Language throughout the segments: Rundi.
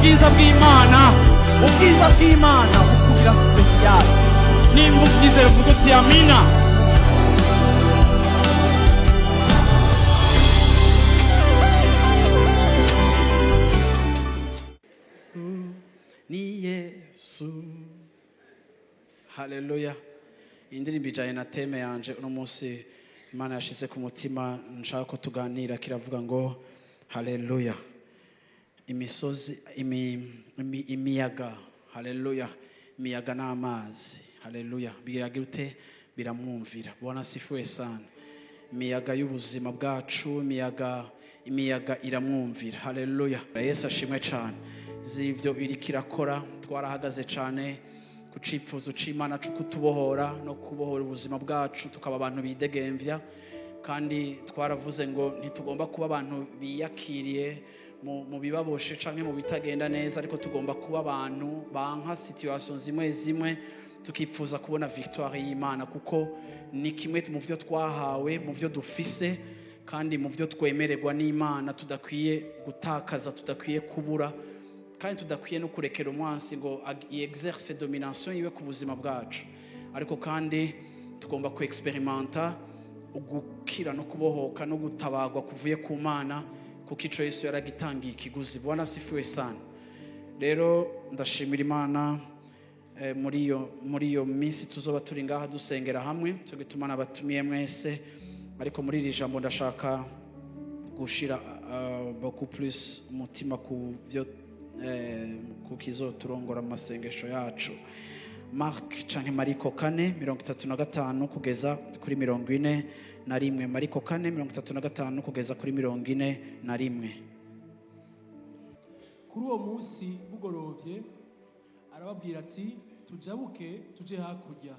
ubwiza bw'Imana bukubira special. Nimba ubyizera uvuga uti amina. Ni Yesu. Haleluya. Indirimbo ijanye na teme yanje uno munsi Imana yashize ku mutima nshaka ko tuganira kiravuga ngo haleluya. Imisozi imiyaga, haleluya. Imiyaga n'amazi, haleluya. Biragira ute? Biramwumvira. Bwana sifiwe sana. Imiyaga y'ubuzima bwacu, imiyaga iramwumvira, haleluya. Yesu ashimwe cyane. Zivyo irikirakora twarahagaze cyane ku cipfuzo c'Imana cyo kutubohora no kubohora ubuzima bwacu tukaba abantu bidegemvya, kandi twaravuze ngo ntitugomba kuba abantu biyakiriye mu bibaboshe canke mu bitagenda neza, ariko tugomba kuba abantu banka situation zimwe tukipfuza kubona victoire y'Imana, kuko ni kimwe mu byo twahawe, mu byo dufise, kandi mu byo twemererwa n'Imana tudakwiye gutakaza, tudakwiye kubura, kandi tudakwiye no kurekera umwansi ngo exerce domination yiwe ku buzima bwacu, ariko kandi tugomba ku experimenta ugukira no kubohoka no gutabagwa kuvuye ku Mana, kuko ico Yesu yaragitangiye ikiguzi. Bwana sifiwe sana. Rero ndashimira Imana muri iyo minsi tuzoba turi ngaha dusengera hamwe, cyo gituma nabatumiye mwese, ariko muri iri jambo ndashaka gushira beaucoup plus umutima ku byo kukizo turongora amasengesho yacu. Mark canke Mariko 4:35 kugeza kuri 41. Mariko 4:35 kugeza kuri 41. Kuri uwo munsi bugorovye arababwira ati tujabuke tuje hakurya.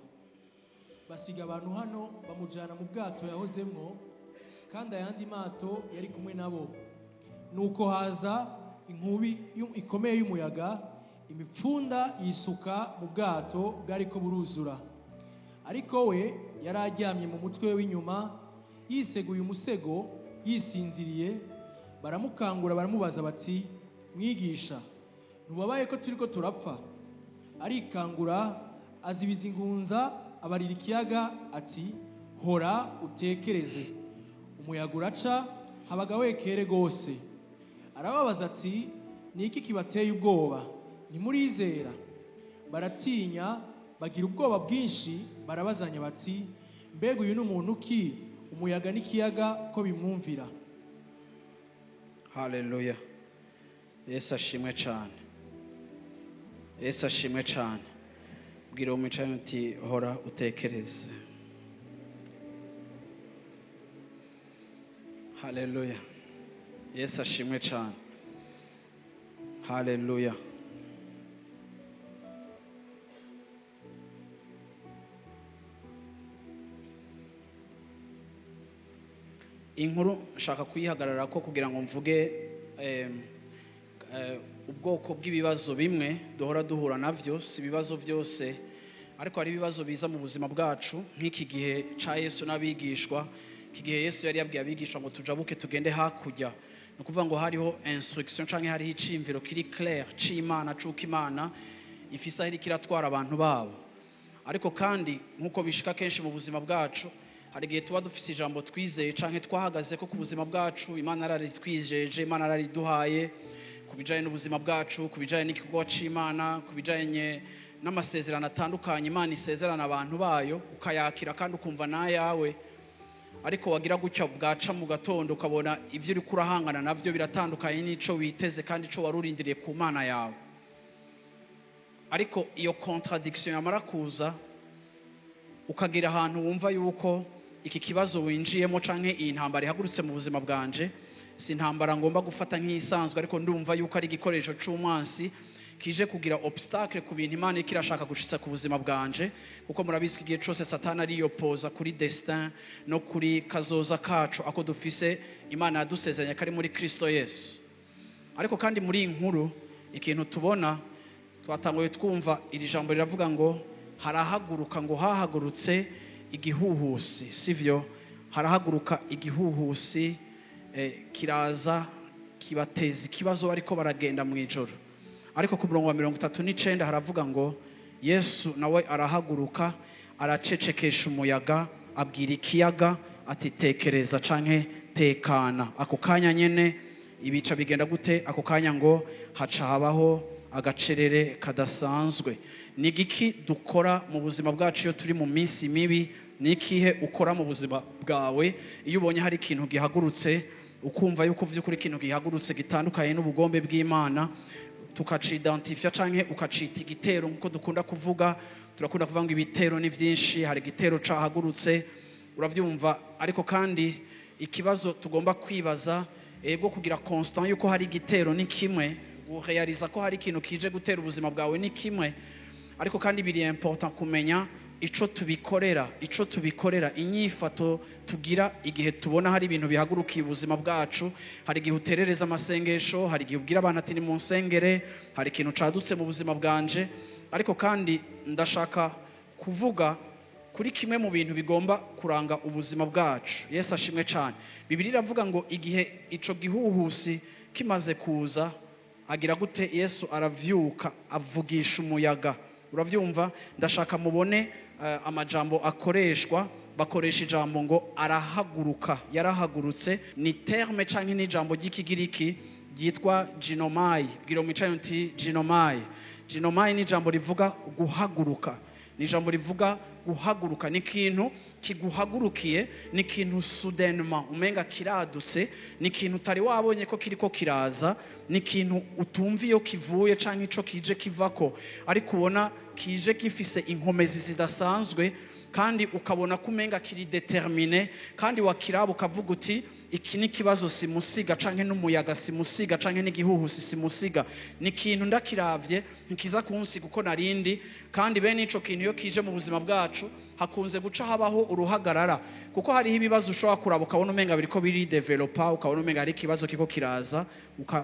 Basiga abantu hano bamujana mu bwato yahozemwo, kandi ayandi mato yari kumwe nabo. Nuko haza inkubi ikomeye y'umuyaga, imipfunda yisuka mu bwato bwariko buruzura. Ariko we yari aryamye mu mutwe w'inyuma, yiseguye umusego, yisinziriye. Baramukangura baramubaza bati, mwigisha, ntubabaye ko turiko turapfa? Arikangura, azibiza ingunza, abarira ikiyaga ati, hora utekereze. Umuyaga uraca, habaga wekere gose. Arababaza ati, ni iki kibateye ubwoba? Ntimurizera? Baratinya, bagira ubwoba bwinshi, barabazanya bati, mbega uyu n'umuntu ki, umuyaga n'ikiyaga ko bimwumvira? Haleluya. Yesu ashimwe cyane. Yesu ashimwe cyane. Bwira umwicaye uti hora utekereze. Haleluya. Yesu ashimwe cyane. Haleluya. Inkuru nshaka kuyihagarara ko kugira ngo mvuge ubwoko bw'ibibazo bimwe duhora duhura navyo, si ibibazo byose, ariko hari ibibazo biza mu buzima bwacu, nk'iki gihe ca Yesu n'abigishwa. Iki gihe Yesu yari yabwiye abigishwa ngo tujabuke tugende hakurya, no kuvuga ngo hariho instruction canke hariho icimviro kiri clair c'Imana, c'uko Imana ifisa iri kiratwara abantu babo. Ariko kandi nkuko bishika kenshi mu buzima bwacu, hari igihe tuba dufise ijambo twizeye canke twahagaze ko ku buzima bwacu Imana araritwijeje, Imana arariduhaye, kubijanye n'ubuzima bwacu, kubijanye n'igikorwa c'Imana, kubijanye n'amasezerano atandukanye Imana isezerana abantu bayo, ukayakira kandi ukumva nayawe. Ariko wagira gutya bwaca mu gatondo ukabona ivyo uri kurahangana navyo biratandukanye n'ico witeze kandi ico warurindiriye ku Mana yawe. Ariko iyo contradiction yamara kuza, ukagira ahantu wumva yuko iki kibazo winjiyemo canke iyi ntambara ihagurutse mu buzima bwanje, si ntambara ngomba gufata nk'isanzwe, ariko ndumva yuko ari igikoresho c'umwansi kije kugira obstacle ku bintu Imana ikirashaka gushitsa ku buzima bwanje, kuko murabizi igihe cyose Satani ariyopoza kuri destin no kuri kazoza kacu ako dufise Imana yadusezeranya kari muri Kristo Yesu. Ariko kandi muri inkuru ikintu tubona, twatanguye twumva iri jambo riravuga ngo harahaguruka, ngo hahagurutse igihuhusi, sivyo? Harahaguruka igihuhusi kiraza kibateza ikibazo ariko baragenda mu ijoro. ariko ku murongo wa 39 haravuga ngo Yesu nawe arahaguruka aracecekesha umuyaga abwira ikiyaga ati tekereza canke tekana. Ako kanya nyene ibica bigenda gute? Ako kanya ngo haca habaho agacerere kadasanzwe. Ni giki dukora mu buzima bwacu iyo turi mu minsi mibi? Ni ikihe ukora mu buzima bwawe iyo ubonye hari ikintu gihagurutse ukumva yuko vy'ukuri ikintu gihagurutse gitandukanye n'ubugombe bw'Imana, tukacidentifya canke ukacita igitero? Nkuko dukunda kuvuga, turakunda kuvuga ngo ibitero ni vyinshi, hari igitero cahagurutse, uravyumva. Ariko kandi ikibazo tugomba kwibaza ego kugira constant yuko hari igitero ni kimwe, urealiza ko hari ikintu kije gutera ubuzima bwawe ni kimwe, ariko kandi biri important kumenya ico tubikorera inyifato tugira igihe tubona hari ibintu bihagurukiye ubuzima bwacu. Hari igihe uterereza amasengesho, hari igihe ubwira abantu ati ni mu nsengere, hari ikintu cadutse mu buzima bwanje. Ariko kandi ndashaka kuvuga kuri kimwe mu bintu bigomba kuranga ubuzima bwacu. Yesu ashimwe cyane. Bibiliya iravuga ngo igihe ico gihuhusi kimaze kuza agira gute? Yesu aravyuka avugisha umuyaga. Uravyumva? Ndashaka mubone amajambo akoreshwa, bakoresha ijambo ngo arahaguruka, yarahagurutse. Ni terme canke ni ijambo ry'ikigiriki ryitwa ginomai. Bwira umwicaye nti ginomai. Ginomai ni ijambo rivuga guhaguruka, ni ijambo rivuga guhaguruka. Ni ikintu kiguhagurukiye, ni ikintu soudainement umenga kiradutse, ni ikintu utari wabonye ko kiriko kiraza, ni ikintu utumva iyo kivuye canke ico kije kivako, ariko ubona kije gifise inkomezi zidasanzwe, kandi ukabona kumenga kiri determine, kandi wakiraba ukavuga uti iki ni kibazo simusiga, canke n'umuyaga simusiga, canke n'igihuhusi simusiga. Ni ikintu ndakiravye ntikiza kunsiga uko narindi. Kandi bene ico kintu iyo kije mu buzima bwacu hakunze guca habaho uruhagarara, kuko hariho ibibazo ushobora kuraba ukabona umenga biriko biri developa, ukabona umenga hari ikibazo kiko kiraza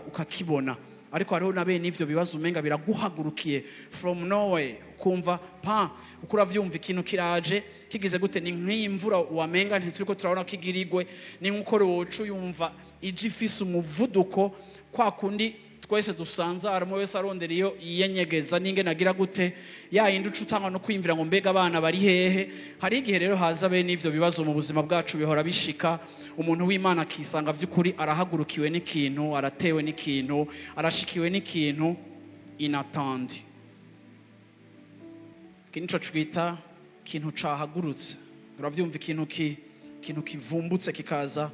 ukakibona, ariko hariho na bene ivyo bibazo umenga biraguhagurukiye from nowhere, ukumva pa ukura vyumva ikintu kiraje kigize gute. Ni nk'imvura wamenga ntituriko turabona kigirigwe, ni nkuko wocu yumva ije ifise umuvuduko kwa kundi twese dusanzara, umwe wese arondera iyo yiyenyegeza ninge nagira gute yayindi ucutanga no kwimvira ngo mbega abana bari hehe. Hari igihe rero haza bene ivyo bibazo mu buzima bwacu bihora bishika, umuntu w'Imana akisanga vy'ukuri arahagurukiwe n'ikintu, aratewe n'ikintu, arashikiwe n'ikintu inatandi. Kinico twita kintu cahagurutse. Uravyumva ikintu kivumbutse kikaza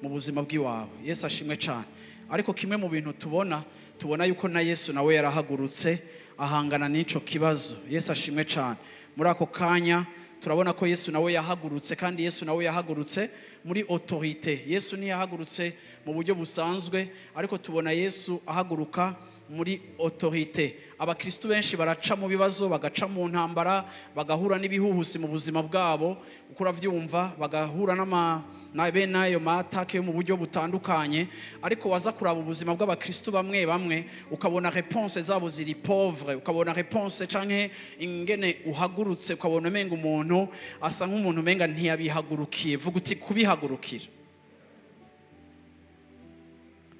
mu buzima bw'iwawe. Yesu ashimwe cyane. Ariko kimwe mu bintu tubona yuko na Yesu nawe yarahagurutse ahangana n'ico kibazo. Yesu ashimwe cyane. Muri ako kanya turabona ko Yesu nawe yahagurutse, kandi Yesu nawe yahagurutse muri autorité. Yesu ni yahagurutse mu buryo busanzwe, ariko tubona Yesu ahaguruka muri autorité. Abakristo benshi baraca mu bibazo, bagaca mu ntambara, bagahura n'ibihuhusi mu buzima bwabo, ukura vyumva, bagahura n'ayo matake yo mu buryo butandukanye, ariko waza kuraba ubuzima bw'abakristo bamwe ukabona réponse zabo ziri pauvre, ukabona réponse canke ingene uhagurutse ukabona umenga umuntu asa nk'umuntu umenga ntiyabihagurukiye. Vuga uti kubihagurukira.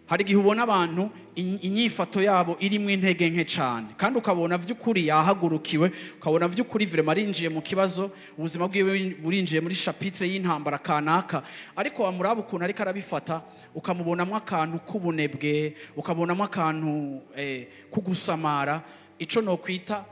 Hari igihe ubona abantu inyifato yabo irimwo intege nke cyane, kandi ukabona vy'ukuri yahagurukiwe, ukabona vy'ukuri vraiment arinjiye mu kibazo, ubuzima bwiwe burinjiye muri chapitre y'intambara kanaka, ariko wamuraba ukuntu ariko arabifata ukamubonamwo akantu k'ubunebwe, ukabonamwo akantu kugusamara. Ico no kwita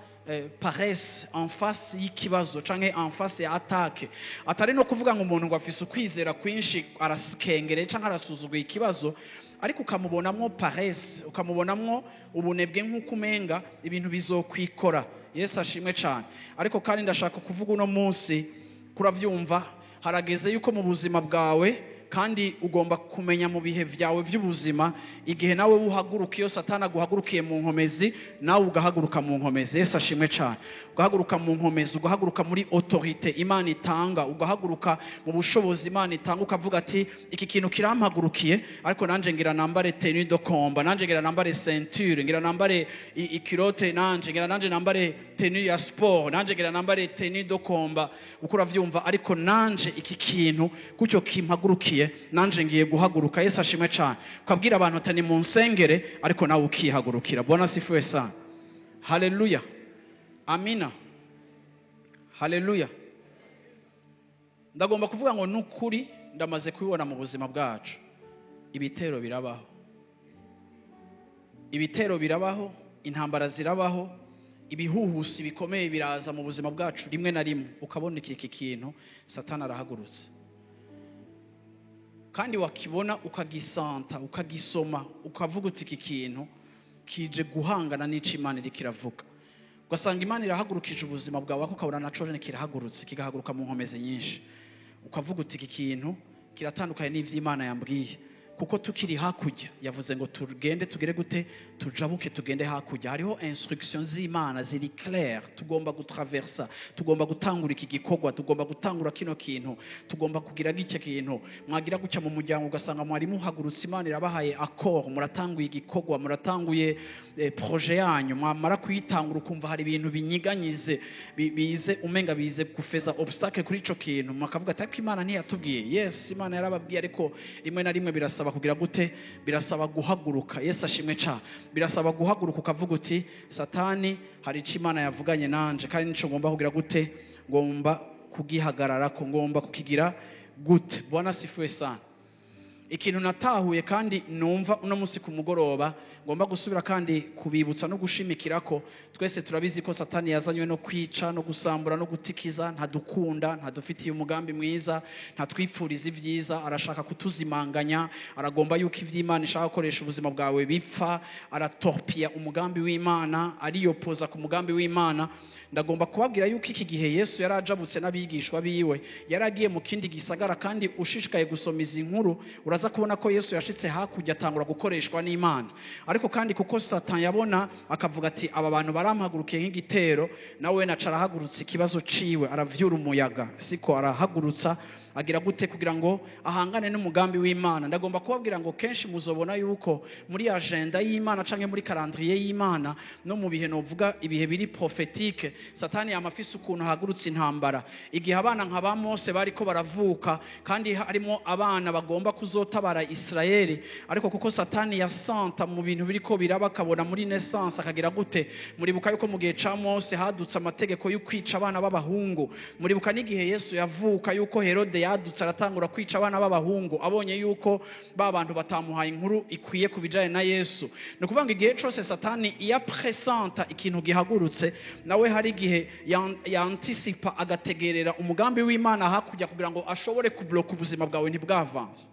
paresse en face y'ikibazo canke en face ya attaque. Atari no kuvuga ngo umuntu ngo afise ukwizera kwinshi araskengere canke arasuzuguye ikibazo, ariko ukamubonamwo paresse, ukamubonamwo ubunebwe nk'uko umenga ibintu bizokwikora. Yesu ashimwe cyane. Ariko kandi ndashaka kuvuga uno munsi kuravyumva, harageze yuko mu buzima bwawe kandi ugomba kumenya mu bihe vyawe by'ubuzima, igihe nawe uhaguruka iyo Satana guhagurukiye mu nkomezi, nawe ugahaguruka mu nkomezi. Yesu ashimwe cyane. Ugahaguruka mu nkomezi, ugahaguruka muri autorité Imana itanga, ugahaguruka mu bushobozi Imana itanga, ukavuga ati iki kintu kirampagurukiye, ariko nanje ngira nambare tenue de combat, nanje ngira nambare ceinture, ngira nambare ikirote, nanje nambare tenue ya sport, nanje ngira nambare tenue de combat. Ukura vyumva, ariko nanje iki kintu kucyo kimpagurukiye ndahagurukiye nanje ngiye guhaguruka. Yesu ashimwe cyane. Ukabwira abantu ati ni mu nsengere ariko nawe ukihagurukira. Bwana sifiwe sana. Haleluya. Amina. Haleluya. Ndagomba kuvuga ngo nukuri ndamaze kubibona mu buzima bwacu. Ibitero birabaho. Ibitero birabaho, intambara zirabaho, ibihuhusi bikomeye biraza mu buzima bwacu rimwe na rimwe. Ukabona iki kintu Satani arahagurutse. Kandi wakibona ukagisanta, ukagisoma, ukavuga uti iki kintu kije guhangana n'ico Imana iri kiravuga. Ugasanga Imana irahagurukije ubuzima bwawe ukabona naco kirahagurutse, kigahaguruka mu nkomezi nyinshi. Ukavuga uti iki kintu kiratandukanye n'ivyo Imana yambwiye. Kuko tukiri hakujya yavuze ngo tugende tugere gute, tujabuke tugende hakujya. Hariho instructions z'Imana ziri clair, tugomba gutraversa, tugomba gutangura iki gikorwa, tugomba gutangura kino kintu, tugomba kugira gike kintu. Mwagira gucya mu muryango ugasanga mwari muhagurutse, Imana irabahaye accord, muratanguye igikorwa, muratanguye projet yanyu, mwamara kuyitangura ukumva hari ibintu binyiganyize bize umenga bize kufeza obstacle kuri ico kintu. Mwakavuga ati Imana ntiyatubwiye. Yes, Imana yarababwiye ariko rimwe na rimwe birasaba kugira gute, birasaba guhaguruka. Yesu ashimwe cha. Birasaba guhaguruka ukavuga uti Satani hari ico Imana yavuganye nanje kandi nico ngomba kugira gute, ngomba kugihagarara ko, ngomba kukigira gute. Bwana sifiwe sana. Ikintu natahuye kandi numva uno munsi ku mugoroba ngomba gusubira kandi kubibutsa no gushimikira ko twese turabizi ko Satani yazanywe no kwica no gusambura no gutikiza. Ntadukunda, ntadufitiye umugambi mwiza, ntatwipfuriza ibyiza, arashaka kutuzimanganya, aragomba yuko ivy'Imana ishaka gukoresha ubuzima bwawe bipfa, aratorpia umugambi w'Imana, ariyopoza ku mugambi w'Imana. Ndagomba kubabwira yuko iki gihe Yesu yarajabutse n'abigishwa biwe, yaragiye mu kindi gisagara, kandi ushishikaye gusoma izi nkuru uraza kubona ko Yesu yashitse hakujya atangura gukoreshwa n'Imana. Ariko kandi kuko Satani yabona akavuga ati aba bantu barampagurukiye nk'igitero, nawe nacara hagurutse ikibazo ciwe, aravyura umuyaga, siko arahagurutsa agira gute kugira ngo ahangane n'umugambi w'Imana. Ndagomba kubabwira ngo kenshi muzobona yuko muri agenda y'Imana canke muri calendrier y'Imana no mu bihe novuga ibihe biri prophétique, Satani yamafise ukuntu hagurutse intambara. Igihe abana nka ba Mose bariko baravuka kandi harimo abana bagomba kuzotabara Israeli, ariko kuko Satani yasanta mu bintu biriko biraba akabona muri naissance akagira gute. Muribuka yuko mu gihe ca Mose hadutse amategeko yo kwica abana b'abahungu. Muribuka n'igihe Yesu yavuka yuko Herode yadutse aratangura kwica abana b'abahungu, abonye yuko ba bantu batamuhaye inkuru ikwiye kubijanye na Yesu. No kuvanga igihe cyose Satani iya presenta ikintu gihagurutse, nawe hari igihe anticipa agategerera umugambi w'Imana hakujya kugira ngo ashobore kubloka ubuzima bwawe ntibwavance.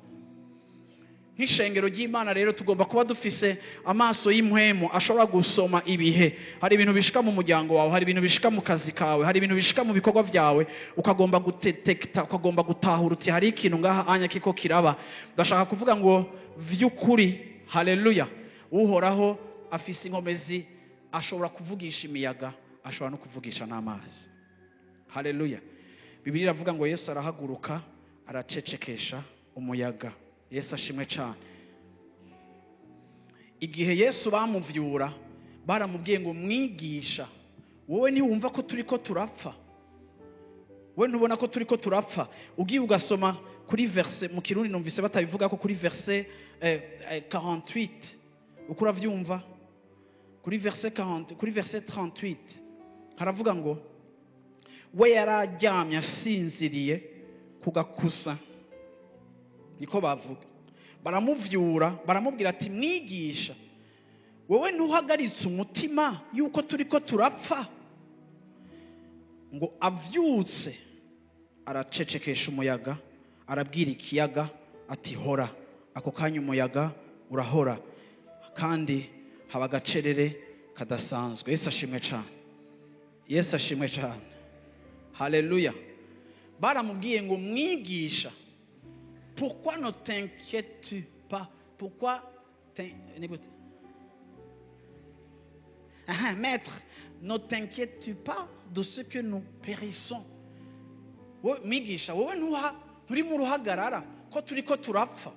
Nk'ishengero ry'Imana rero tugomba kuba dufise amaso y'impwemu ashobora gusoma ibihe. Hari ibintu bishika mu muryango wawe, hari ibintu bishika mu kazi kawe, hari ibintu bishika mu bikorwa byawe, ukagomba gutetekta, ukagomba gutahura uti hari ikintu ngaha anya kiko kiraba. Ndashaka kuvuga ngo vy'ukuri, haleluya, uhoraho afise inkomezi, ashobora kuvugisha imiyaga, ashobora no kuvugisha n'amazi. Haleluya. Bibiliya iravuga ngo Yesu arahaguruka aracecekesha umuyaga. Yesu ashimwe cyane. Igihe Yesu bamuvyura baramubwiye ngo mwigisha, wowe ni wumva ko turiko turapfa, wowe ntubona ko turiko turapfa. Ugiye ugasoma kuri verse mu Kirundi numvise batabivuga ko kuri verse 48 ukura vyumva kuri verse 40 kuri verse 38 haravuga ngo we yarajyamye asinziriye kugakusa. Niko bavuga. Baramuvyura, baramubwira ati mwigisha, wowe ntuhagaritse umutima yuko turiko turapfa. Ngo avyutse aracecekesha umuyaga, arabwira ikiyaga ati hora. Ako kanya umuyaga urahora, kandi haba agacerere kadasanzwe. Yesu ashimwe cyane. Yesu ashimwe cyane. Haleluya. Baramubwiye ngo mwigisha, pourquoi ne t'inquiètes-tu pas? Pourquoi maître, ne t'inquiètes-tu pas de ce que nous périssons? Migisha, wowe nturi mu ruhagarara ko turiko turapfa.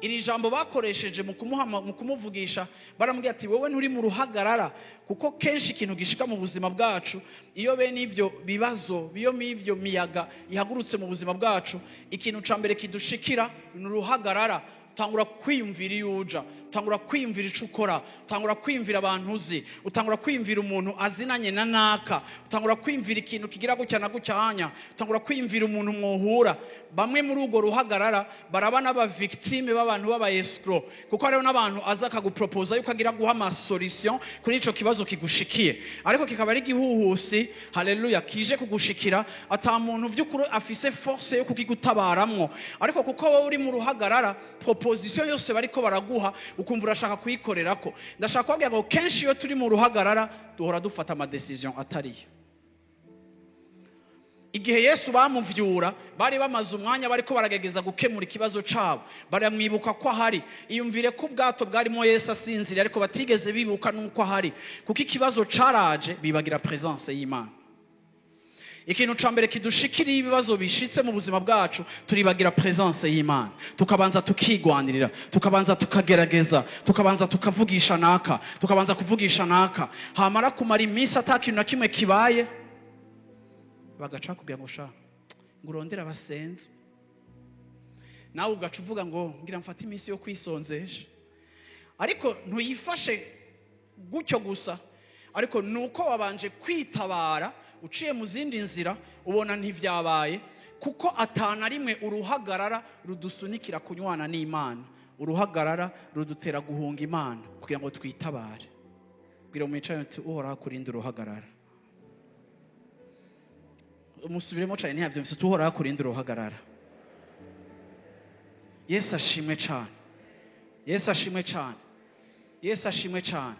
iri jambo bakoresheje mu kumuvugisha baramubwira ati wowe nturi mu ruhagarara, kuko kenshi ikintu gishika mu buzima bwacu iyo bene ivyo bibazo biyo mivyo miyaga ihagurutse mu buzima bwacu, ikintu ca mbere kidushikira ni uruhagarara. Utangura kwiyumvira iyo uja, utangura kwiyumvira ico ukora, utangura kwiyumvira abantu uzi, utangura kwiyumvira umuntu azinanye na naka, utangura kwiyumvira ikintu kigira gutya na gucyanya, utangura kwiyumvira umuntu mwohura. Bamwe muri ugo ruhagarara baraba n'aba victime b'abantu b'aba escroc, kuko hariho n'abantu aza akaguproposa yuko agira guha ama solution kuri ico kibazo kigushikiye, ariko kikaba ari gihuhusi, haleluya, kije kugushikira ata muntu vy'ukuri afise force yo kukigutabaramwo. Ariko kuko wowe uri mu ruhagarara, proposition yose bariko baraguha ukumva urashaka kuyikorerako. Ndashaka kubabwira ngo kenshi iyo turi mu ruhagarara duhora dufata ama decision atariyo. Igihe Yesu bamuvyura bari bamaze umwanya bariko baragegeza gukemura ikibazo cabo, baramwibuka ko ahari. Iyumvire ko ubwato bwarimo Yesu asinzira, ariko batigeze bibuka nuko ahari, kuko ikibazo caraje bibagira presence y'Imana. Ikintu ca mbere kidushikira ibibazo bishitse mu buzima bwacu, turibagira presence y'Imana, tukabanza tukigwanirira, tukabanza tukagerageza, tukabanza tukavugisha naka, tukabanza kuvugisha naka, hamara kumara iminsi atakintu na kimwe kibaye, bagaca kugira ngo sha ngurondera abasenzi, nawe ugaca uvuga ngo ngira mfata iminsi yo kwisonzesha. Ariko ntuyifashe gutyo gusa, ariko nuko wabanje kwitabara uciye mu zindi nzira, ubona ntivyabaye, kuko atana rimwe uruhagarara rudusunikira kunywana n'Imana. Uruhagarara rudutera guhunga Imana kugira ngo twitabare. Bwira umwicaye uti uhora kurinda uruhagarara. Umusubiremo cyane ntiyavyumvise, tuhora kurinda uruhagarara. Yesu ashimwe cyane, Yesu ashimwe cyane, Yesu ashimwe cyane.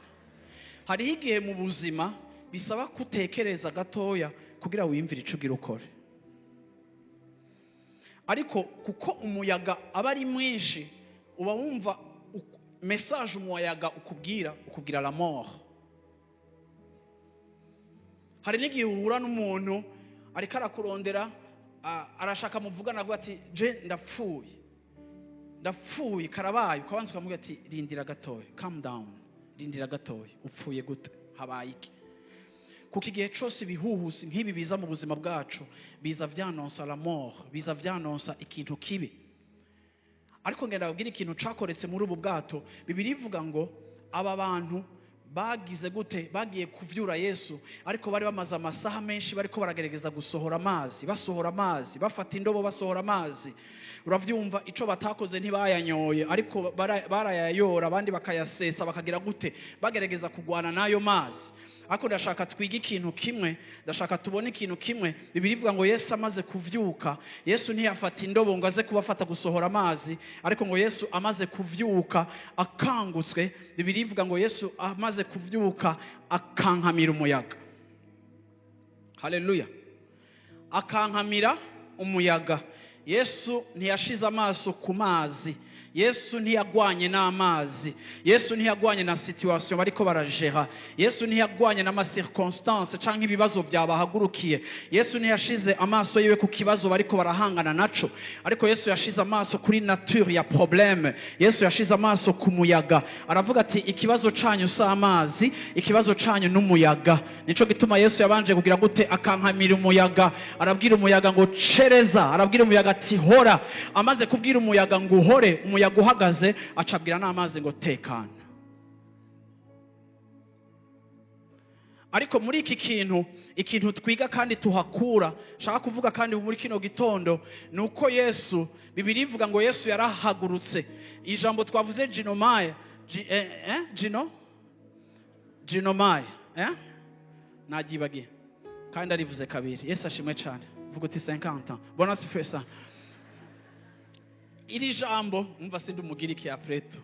Hariho igihe mu buzima bisaba kutekereza gatoya kugira wiyumvire ico ugira ukore, ariko kuko umuyaga aba ari mwinshi uba wumva message umuyaga ukubwira la mort. Hari n'igihe uhura n'umuntu ariko arakurondera, arashaka muvugana avuga ati je ndapfuye karabaye, ukabanza ukamubwira ati rindira gatoya, calm down, rindira gatoya, upfuye gute, habaye iki? Kuko igihe cyose ibihuhusi nk'ibi biza mu buzima bwacu biza vyanonsa la mort, biza vyanonsa ikintu kibi. Ariko ngenda babwira ikintu cakoretse muri ubu bwato. Bibiri ivuga ngo aba bantu bagize gute, bagiye kuvyura Yesu, ariko bari bamaze amasaha menshi bariko baragerageza gusohora amazi, basohora amazi, bafata indobo basohora amazi. Uravyumva ico batakoze ntibayanyoye, ariko barayayora, abandi bakayasesa, bakagira gute, bagerageza kugwana nayo mazi. Ako ndashaka twiga ikintu kimwe, ndashaka tubone ikintu kimwe. Bibiri ivuga ngo Yesu amaze kuvyuka, Yesu ntiyafata indobo ngo aze kubafata gusohora amazi, ariko ngo Yesu amaze kuvyuka akangutswe, Bibiri ivuga ngo Yesu amaze kuvyuka akankamira umuyaga. Haleluya. Akankamira umuyaga. Yesu ntiyashize amaso ku mazi, Yesu ntiyagwanye n'amazi, Yesu ntiyagwanye na situation bariko barajera, Yesu ntiyagwanye na circonstance canke ibibazo byabahagurukiye, Yesu ntiyashize amaso yiwe ku kibazo bariko barahangana naco, ariko Yesu yashize amaso kuri nature ya problème. Yesu yashize amaso ku muyaga, aravuga ati ikibazo canyu sa amazi, ikibazo canyu n'umuyaga. Nico gituma Yesu yabanje kugira gute, akankamira umuyaga, arabwira umuyaga ngo cereza, arabwira umuyaga ati hora. Amaze kubwira umuyaga ngo uhore, umuyaga uhagaze, acabwira n'amazi ngo tekana. Ariko muri iki ikintu twiga kandi tuhakura, shaka kuvuga kandi muri kino gitondo, nuko Yesu, Bibiri ivuga ngo Yesu yarahagurutse. Ijambo twavuze ginomai, ginomai, nagibagiye kandi arivuze kabiri. Yesu ashimwe cyane, vuga uti 50 ans. Bona si fesa. Iri jambo umva sindi umugiriki ya preto.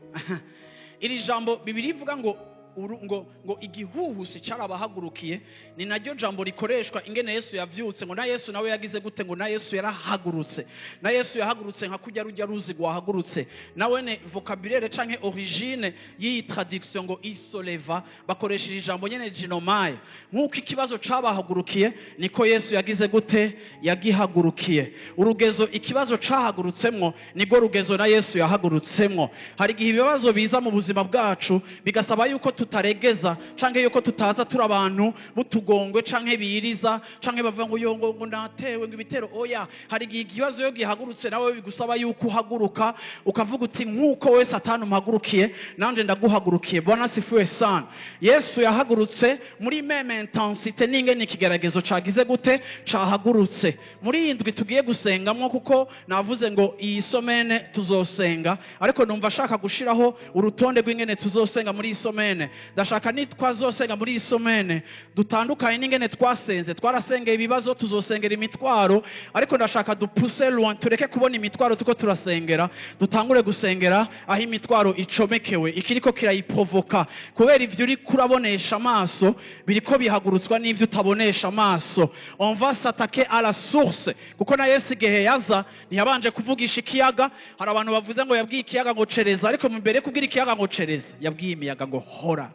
Iri jambo Bibiri ivuga ngo ngo igihuhusi cyarabahagurukiye. Ni naryo jambo rikoreshwa ingene Yesu yavyutse, ngo na Yesu nawe yagize gute, ngo na Yesu yarahagurutse. Na Yesu yahagurutse nka kujya rujya ruzi rwahagurutse. Nawe ne vocabulaire canke origine y'iyi traduction ngo isoleva bakoresheje ijambo nyene ginomai. Nkuko ikibazo cabahagurukiye niko Yesu yagize gute, yagihagurukiye. Urugezo ikibazo cahagurutsemwo nibwo rugezo na Yesu yahagurutsemwo. Hari gihe ibibazo biza mu buzima bwacu bigasaba yuko tutaregeza canke yuko tutaza turi abantu butugongwe canke biriza canke bavuga ngo yongo ngo natewe ngo ibitero. Oya, hari gihe ikibazo yo gihagurutse nawe bigusaba yuko uhaguruka ukavuga uti nkuko we Satani umuhagurukiye nanje ndaguhagurukiye. Bwana sifiwe sana. Yesu yahagurutse muri meme intensité n'ingene ikigeragezo cagize gute, cahagurutse. Muri indwi tugiye gusengamwo, kuko navuze ngo iyi somene tuzosenga, ariko numva ashaka gushiraho urutonde rw'ingene tuzosenga muri iyi somene. Ndashaka nitwazosenga muri iyi somene dutandukanye n'ingene twasenze. Twarasengeye ibibazo, tuzosengera imitwaro, ariko ndashaka dupuse loin, tureke kubona imitwaro tuko turasengera, dutangure gusengera aho imitwaro icomekewe ikiriko kirayiprovoka. Kubera ivyo uri kurabonesha amaso biriko bihagurutswa n'ivyo utabonesha amaso. On va s'attaquer à la source, kuko na Yesu igihe yaza ntiyabanje kuvugisha ikiyaga. Hari abantu bavuze ngo yabwiye ikiyaga ngo cereza, ariko mbere kubwira ikiyaga ngo cereza yabwiye imiyaga ngo hora.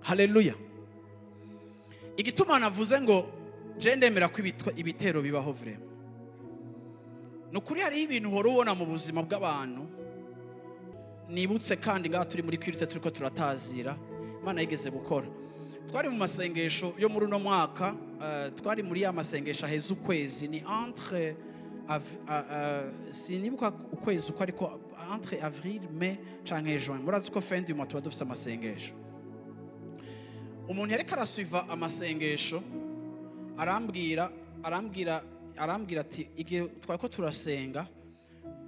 Haleluya. Igituma navuze ngo je ndemera ko ibitero bibaho vrema, nukuri hari ibintu hora ubona mu buzima bw'abantu. Nibutse kandi ngaha turi muri kwirite turiko turatazira Imana yigeze gukora. Twari mu masengesho yo muri uno mwaka, twari muri ya masengesho aheza ukwezi, ni entre sinibuka ukwezi uko, ariko entre avril mai canke juin. Murazi ko fin du mois tuba dufise amasengesho. Umuntu yareka arasuiva amasengesho arambwira ati igihe twariko turasenga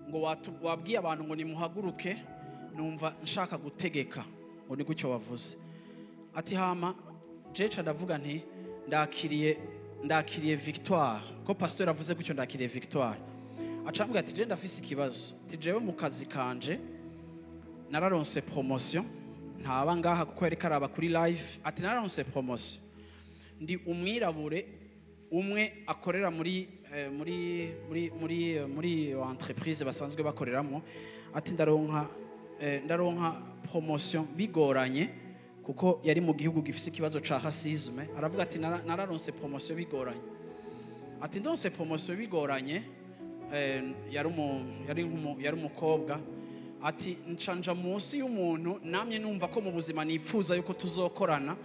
ngo wabwiye abantu ngo nimuhaguruke, numva nshaka gutegeka. Ngo ni gucyo wavuze. Ati hama jeca ndavuga nti ndakiriye victoire, ko pasteur avuze gucyo ndakiriye victoire. Acambwira ati je ndafise ikibazo, ati jewe mu kazi kanje nararonse promotion, ntaba ngaha kuko yari karaba kuri live. Ati nararonse promotion, ndi umwirabure umwe akorera muri entreprise basanzwe bakoreramo. Ati ndaronka promotion bigoranye, kuko yari mu gihugu gifise ikibazo ca racisme. Aravuga ati nararonse promotion bigoranye. Ati ndonse promotion bigoranye, yari umukobwa. Ati ncanja munsi y'umuntu namye numva ko mu buzima nipfuza yuko tuzokorana,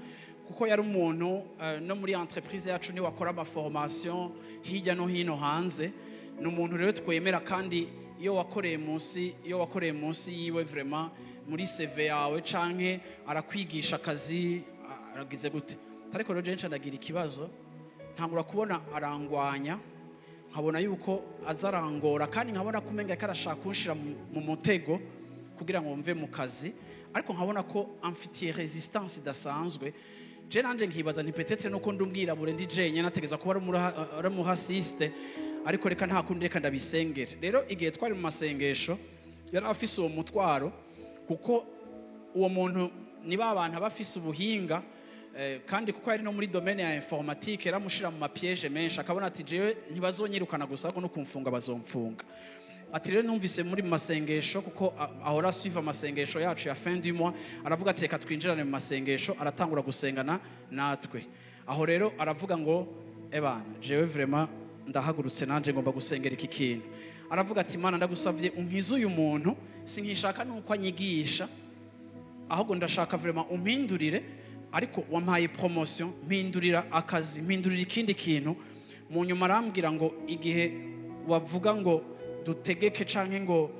kuko yari umuntu no muri entreprise yacu ni wakora ama formation hirya no hino hanze. Ni umuntu rero twemera, kandi iyo wakoreye munsi yiwe vraiment muri CV yawe canke arakwigisha akazi aragize gute. Ariko rero je ndagira ikibazo, ntangura kubona arangwanya, nkabona yuko azarangora, kandi nkabona kumenga karashaka kunshira mu mutego kugira ngo mve mu kazi, ariko nkabona ko amfitiye resistance idasanzwe. Je nanje nkibaza nti peut-être nuko ndumbwirabure ndi jenye nategeza kuba ari mu raciste, ariko reka nta kundi, reka ndabisengera. Rero igihe twari mu masengesho yari afise uwo mutwaro, kuko uwo muntu niba abantu abafise ubuhinga, kandi kuko yari no muri domaine ya informatique yaramushira mu mapiège menshi, akabona ati jewe ntibazonyirukana gusa ko no kumfunga bazomfunga. Ati rero numvise muri masengesho, kuko ahora suiva masengesho yacu ya fin du mois, aravuga ati reka twinjirane mu masengesho. Aratangura gusengana natwe. Aho rero aravuga ngo ebana jewe vraiment ndahagurutse nanje ngomba gusengera iki kintu. Aravuga ati Mana ndagusavye unkize uyu muntu, sinkishaka nuko anyigisha, ahubwo ndashaka vraiment umpindurire, ariko wampaye promotion, mpindurira akazi, mpindurira ikindi kintu. Mu nyuma arambwira ngo igihe wavuga ngo dutegeke canke ngo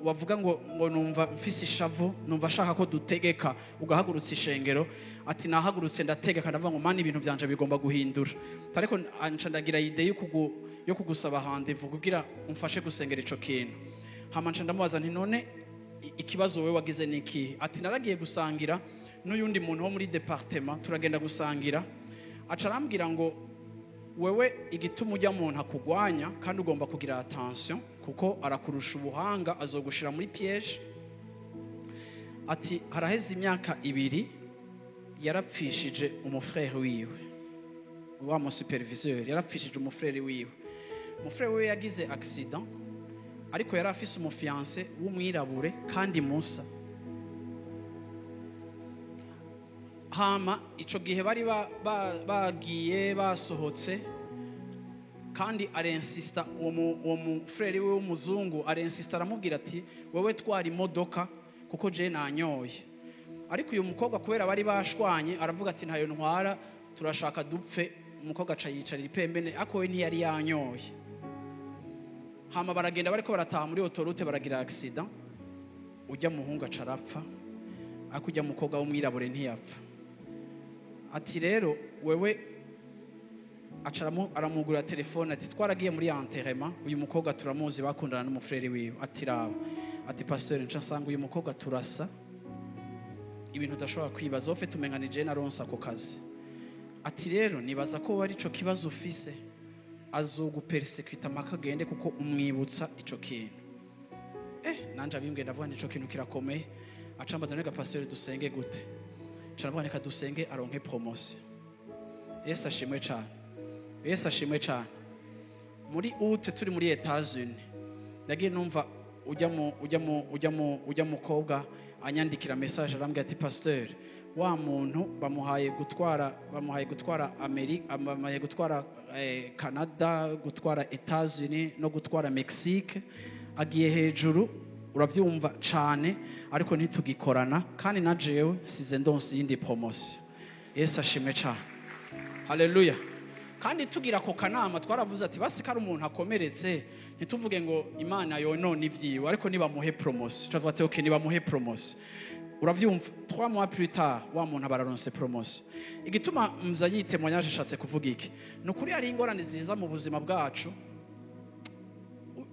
wavuga ngo numva mfise ishavu, numva shaka ko dutegeka, ugahagurutsa ishengero. Ati nahagurutse ndategeka, ndavuga ngo Mana ibintu byanje bigomba guhindura. Ariko anca ndagira idea yo kugusaba rendez-vous kugira umfashe gusengera ico kintu. Hama nca ndamubaza nti none ikibazo wewe wagize niki? Ati naragiye gusangira n'uyundi muntu wo muri departement, turagenda gusangira. Aca arambwira ngo wewe igituma ujya muntu akugwanya kandi ugomba kugira attention, kuko arakurusha ubuhanga, azogushira muri piège. ati haraheze imyaka 2 yarapfishije umufrere wiwe, wa mu superviseur yarapfishije umufrere wiwe. Umufrere wiwe yagize accident, ariko yari afise umufiance w'umwirabure kandi musa. Hama ico gihe bari bagiye basohotse, kandi arensista uwo mufrere we w'umuzungu arensista aramubwira ati wewe twari imodoka kuko je nanyoye. Ariko uyu mukobwa kubera bari bashwanye aravuga ati ntayo ntwara, turashaka dupfe. Umukobwa aca yicarira ipembene, ako we ntiyari yanyoye. Hama baragenda bariko barataha muri autoroute baragira accident, ujya muhungu aca arapfa, ako ujya mukobwa w'umwirabure ntiyapfa. Ati rero wewe aramugura telefone ati twaragiye muri enterrement, uyu mukobwa turamuzi bakundana n'umufrere wiwe. Ati raba, ati pasteur nca nsanga uyu mukobwa turasa, ibintu udashobora kwibaza, ofe tumenganije na ronsa ako kazi. Ati rero nibaza ko wari ico kibazo ufise azogupersecuta makagende kuko umwibutsa ico kintu. Nanje abimbwe ndavuga ico kintu kirakomeye. Acamba donega pasteur dusenge gute? Caravuga reka dusenge aronke promotion. Yesu ashimwe cyane. Yesu ashimwe cyane. Muri ute turi muri Etats-Unis, nagiye numva ujya mukobwa anyandikira message arambwira ati pasteur, wa muntu bamuhaye gutwara Amerika, bamuhaye gutwara Canada, gutwara Etats-Unis no gutwara Mexique, agiye hejuru uravyumva cyane, ariko ntitugikorana kandi na jewe size ndonse yindi promotion. Yesu ashimwe cyane. Haleluya. Kandi tugira ko kanama twaravuze ati basi kari umuntu akomeretse ntituvuge ngo Imana yonona ivyiwe, ariko niba muhe promotion. Turavuga ati okay, niba muhe promotion. Uravyumva 3 mois plus tard wa muntu bararonse promotion. Igituma mzanyi témoignage ashatse kuvuga iki, nukuri ari ingorane ziza mu buzima bwacu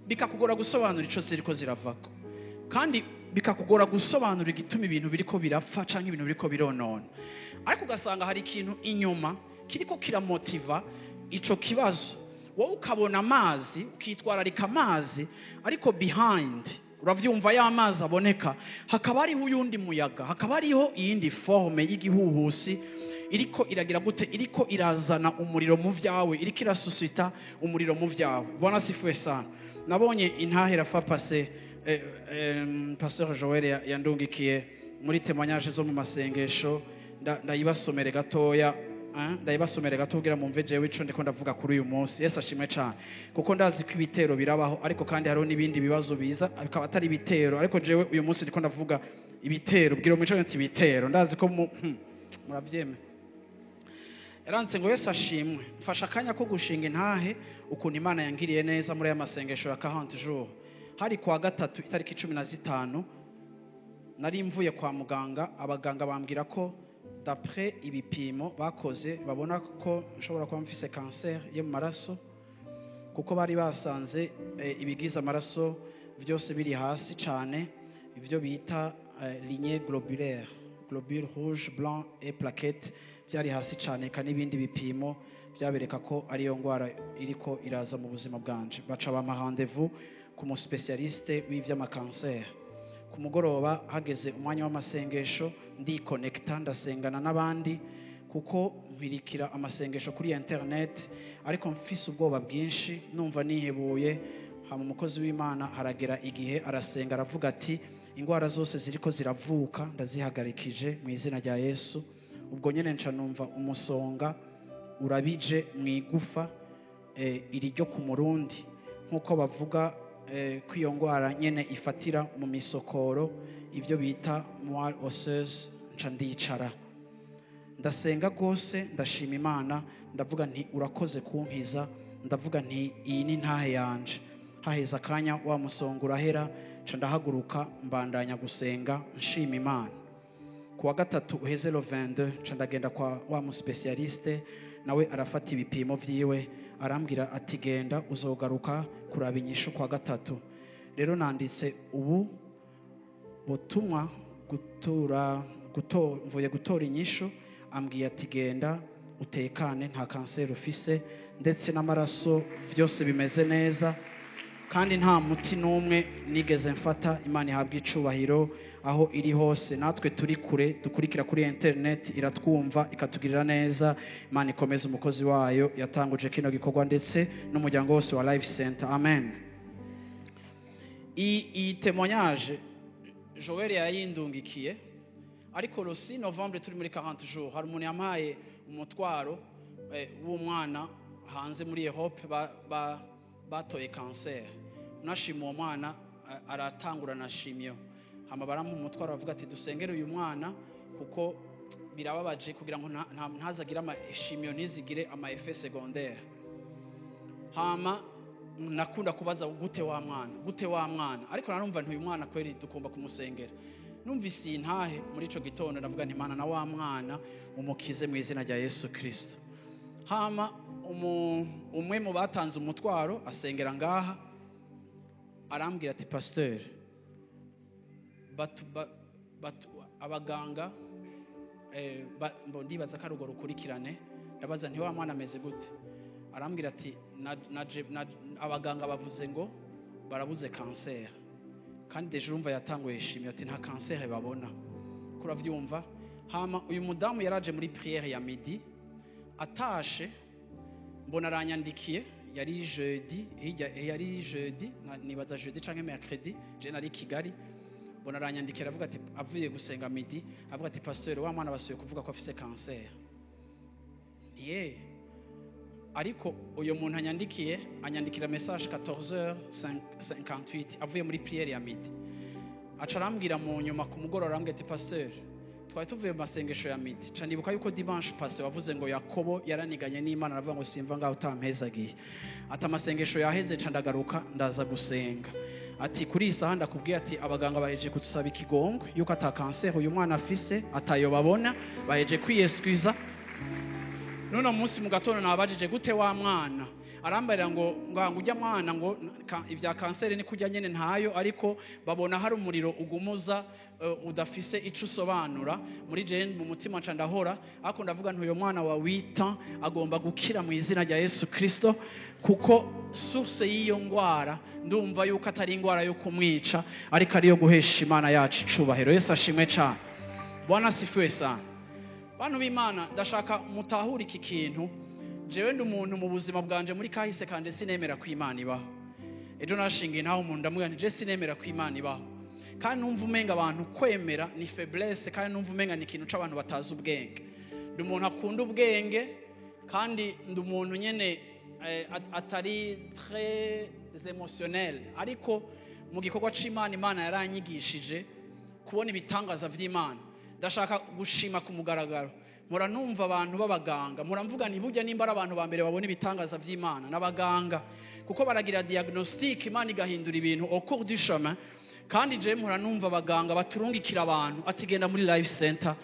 bikakugora gusobanura ico ziriko ziravako, kandi bikakugora gusobanura igituma ibintu biriko birapfa canke ibintu biriko bironona. Ariko ugasanga hari ikintu inyuma kiriko kiramotiva ico kibazo, wowe ukabona amazi ukitwararika amazi, ariko behind uravyumva ya amazi aboneka hakaba ari uyundi muyaga, hakaba ariho iyindi forme y'igihuhusi iriko iragira gute, iriko irazana umuriro mu vyawe, iriko irasusita umuriro mu vyawe. Bwana sifuwe sana. Nabonye intahera fa passé Pasteur Joel yandungikiye muri témoignage zo mu masengesho, ndayibasomere gatoya, ndayibasomere gato kugira mumve jewe ico ndiko ndavuga kuri uyu munsi. Yesu ashimwe cyane, kuko ndazi ko ibitero birabaho, ariko kandi hariho n'ibindi bibazo biza akaba atari ibitero, ariko jewe uyu munsi ndiko ndavuga ibitero. Bwira umuco nti ibitero, ndazi ko muravyeme. Yaranze ngo Yesu ashimwe, mfasha akanya ko gushinga intahe ukuntu Imana yangiriye neza muri aya masengesho ya 40 jours. Hari kwa gatatu itariki 15 nari mvuye kwa muganga, abaganga bambwira ko d'après ibipimo bakoze babona ko nshobora kuba mfise cancer yo mu maraso, kuko bari basanze ibigize amaraso byose biri hasi cyane, ivyo bita lignée globulaire, globule rouge, blanc et plaquette byari hasi cyane, kandi ibindi bipimo byabereka ko ari yo ngwara iriko iraza mu buzima bwanje. Baca bampa rendez-vous ku mu spécialiste w'ivy'amakancer. Ku mugoroba hageze umwanya w'amasengesho ndiconnecta ndasengana n'abandi, kuko mpirikira amasengesho kuri internet, ariko mfise ubwoba bwinshi numva nihebuye. Hama umukozi w'Imana haragera igihe arasenga aravuga ati ingwara zose ziriko ziravuka ndazihagarikije mu izina rya Yesu. Ubwo nyene nca numva umusonga urabije mwigufa iri ryo ku Murundi, nkuko bavuga ko iyo ngwara nyene ifatira mu misokoro, ivyo bita moelle osseuse. Nca ndicara ndasenga gose, ndashima Imana, ndavuga nti urakoze kunkiza, ndavuga nti iyi ni ntahe yanje. Haheza akanya wa musonga urahera, nca ndahaguruka mbandanya gusenga nshima Imana. Kuwa gatatu uheze le 22 nca ndagenda kwa wa mu specialiste, nawe arafata ibipimo vyiwe arambwira ati genda uzogaruka kuraba inyishu kwa gatatu. Rero nanditse ubu butumwa mvuye gutora inyishu, ambwiye ati genda utekane nta cancer ufise, ndetse n'amaraso byose bimeze neza. kandi nta muti n'umwe nigeze mfata. Imana ihabwa icubahiro aho iri hose. Natwe turi kure dukurikira kuri internet iratwumva ikatugirira neza. Imana ikomeze umukozi wayo yatanguje kino gikorwa ndetse n'umuryango wose wa Life Center. Amen. Iyi témoignage Joel yayindungikiye, ariko le 6 novembre turi muri 40 jours hari umuntu yampaye umutwaro w'umwana hanze muri Europe batoye cancer. Nashima uwo mwana aratangura na chimio, hama baramu umutwaro bavuga ati dusengere uyu mwana kuko birababaje kugira ngo ntazagira ama chimio ntizigire ama effet secondaire. Hama nakunda kubaza gute wa mwana, ariko narumva ntuyu mwana kweri dukomba kumusengera. Numvise intahe muri ico gitondo ndavuga nti Imana na wa mwana umukize mu izina rya Yesu Kristo. Hama umwe mu batanze umutwaro asengera ngaha arambwira ati pasteur abaganga ndibaza ko arugo rukurikirane. Ndabaza nti wa mwana ameze gute? Arambwira ati abaganga bavuze ngo barabuze cancer, kandi deje urumva yatanguye chimio ati nta cancer babona. Kuravyumva. Hama uyu mudamu yaraje muri prière ya midi, atashe mbona aranyandikiye, yari jeudi nibaza jeudi canke mercredi, je nari Kigali. Mbona aranyandikira avuga ati avuye gusenga midi, avuga ati pasteur wa mwana basuye kuvuga ko afise cancer. Ariko uyo muntu anyandikira message 14h58 avuye muri prière ya midi. Aca arambwira mu nyuma ku mugoroba arambwira ati pasteur twari tuvuye mu masengesho ya midi, ca ndibuka yuko dimanche passé wavuze ngo Yakobo yaraniganye n'Imana aravuga ngo simva ngaho utampezagiye. Ati amasengesho yaheze ca ndagaruka ndaza gusenga. Ati kuri isaha ndakubwiye ati abaganga baheje kutusaba ikigongwe yuko ata cancer uyu mwana afise, atayo babona, baheje kwiyeskuza. None munsi mu gatondo nabajije gute wa mwana, arambarira ngo ujya mwana ngo ivya cancer ni kujya nyene ntayo, ariko babona hari umuriro ugumuza udafise ico usobanura muri je mu mutima nca ndahora. Ariko ndavuga nti uyo mwana wa 8 ans agomba gukira mu izina rya Yesu Kristo, kuko source y'iyo ngwara ndumva yuko atari ingwara yo kumwica, ariko ari yo guhesha Imana yacu icubahiro. Yesu ashimwe cyane. Bwana sifiwe sana. Bantu b'Imana, ndashaka mutahura iki kintu. Jewe ndi umuntu mu buzima bwanje muri kahise kandi sinemera ko Imana ibaho. Ejo nashingiye ntaho umuntu ndamubwira nti je sinemera ko Imana ibaho, kandi numva umenga abantu kwemera ni faiblesse, kandi numva umenga ni ikintu c'abantu batazi ubwenge. Ndi umuntu akunda ubwenge, kandi ndi umuntu nyene atari très émotionnel, ariko mu gikorwa c'Imana Imana yaranyigishije kubona ibitangaza vy'Imana. Ndashaka gushima ku mugaragaro. Muranumva abantu b'abaganga, muramvuga ni burya nimba abantu ba mbere babona ibitangaza vy'Imana n'abaganga, kuko baragira diagnostic Imana igahindura ibintu au cours du chemin. Kandi je muranumva abaganga baturungikira abantu atigenda muri Life Center,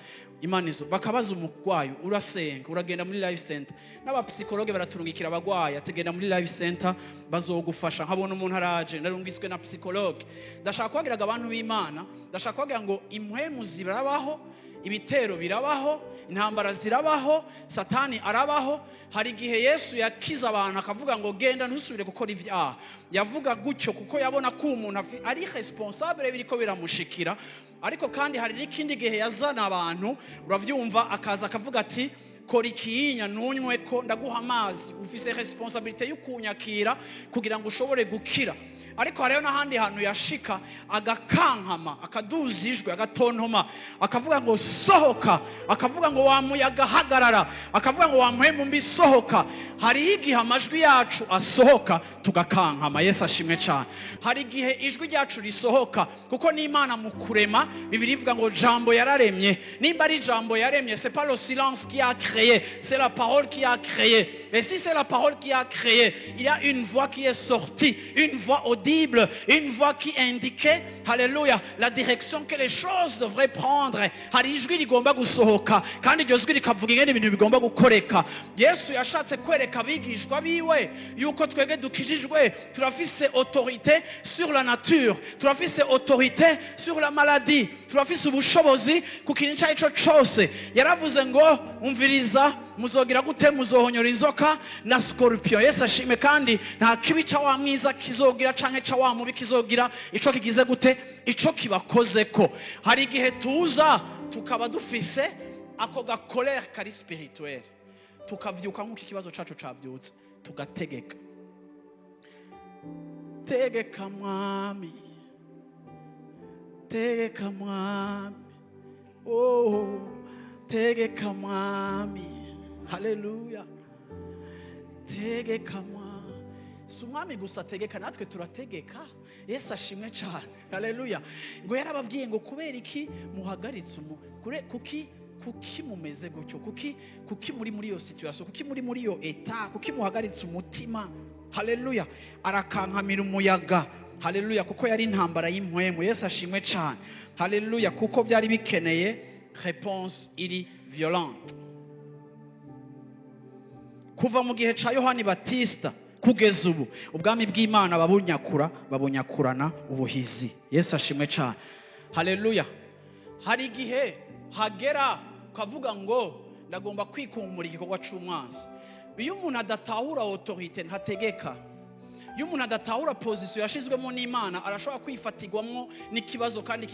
Imana izo bakabaza umugwayi urasenga uragenda muri Life Center, n'abapsikologe baraturungikira abagwayi atigenda muri Life Center bazogufasha. Nkabona umuntu araje narungitswe na psychologue. Ndashaka kwagiraga abantu b'Imana, ndashaka kwagira ngo impwemu zirabaho, ibitero birabaho, intambara zirabaho, satani arabaho. Hari igihe Yesu yakiza abantu akavuga ngo genda ntusubire gukora ivyaha. Yavuga gutyo kuko yabona ko umuntu ari responsable biriko biramushikira. Ariko kandi hari n'ikindi gihe yazana abantu, uravyumva, akaza akavuga ati kora ikiyinya nunywe ko ndaguha amazi, ufise responsabilité yo kunyakira kugira ngo ushobore gukira. Ariko hariyo n'ahandi hantu yashika agakankama, akaduzijwe, agatontoma, akavuga ngo sohoka, akavuga ngo wamuyaga hagarara, akavuga ngo wamuhemu mbi sohoka. Hari igihe amajwi yacu asohoka tugakankama. Yesu ashimwe cyane. Hari igihe ijwi ryacu risohoka kuko n'Imana mu kurema Bibiliya ivuga ngo jambo yararemye. Nimba ari jambo yaremye, c'est pas le silence qui a créé, c'est la parole qui a créé. Et si c'est la parole qui a créé, il y a une voix qui est sortie, une voix audible, une voix qui indiquait, alléluia, la direction que les choses devraient prendre. Hari ijwi rigomba gusohoka, kandi iryo jwi rikavuga ingene ibintu bigomba gukoreka. Yesu yashatse kwereka abigishwa biwe yuko twege dukijijwe turafise autorité sur la nature, turafise autorité sur la maladie, turafise ubushobozi ku kintu cy'ico cyose. Yaravuze ngo umviriza muzogira gute? Muzohonyora inzoka na scorpion. Yesu ashime. kandi nta kibi ca wa mwiza kizogira canke ca wa mubi kizogira ico kigize gute, ico kibakozeko. Hari igihe tuza tukaba dufise ako gakolere kari spirituel, tukavyuka nk'uko ikibazo cacu cavyutse, tugategeka. Tegeka mwami, tegeka mwami, oh tegeka mwami, haleluya. Tegeka mwami, si umwami gusa tegeka, natwe turategeka. Yesu ashimwe cyane, haleluya. Ngo yarababwiye ngo kubera iki muhagaritse kuki mumeze gutyo, kuki muri iyo situation, kuki muri iyo etat, kuki muhagaritse umutima, haleluya. Arakankamira umuyaga, haleluya, kuko yari intambara y'impwemu. Yesu ashimwe cyane, haleluya, kuko byari bikeneye réponse iri violente. Kuva mu gihe ca Yohani Batista kugeza ubu, ubwami bw'Imana babunyakurana ubuhizi. Yesu ashimwe cyane, haleluya. Hari igihe hagera ukavuga ngo ndagomba kwikumbura igikorwa c'umwanzi. Iyo umuntu adatahura autorité ntategeka. Iyo umuntu adatahura position yashizwemo n'Imana, arashobora kwifatirwamwo n'ikibazo kandi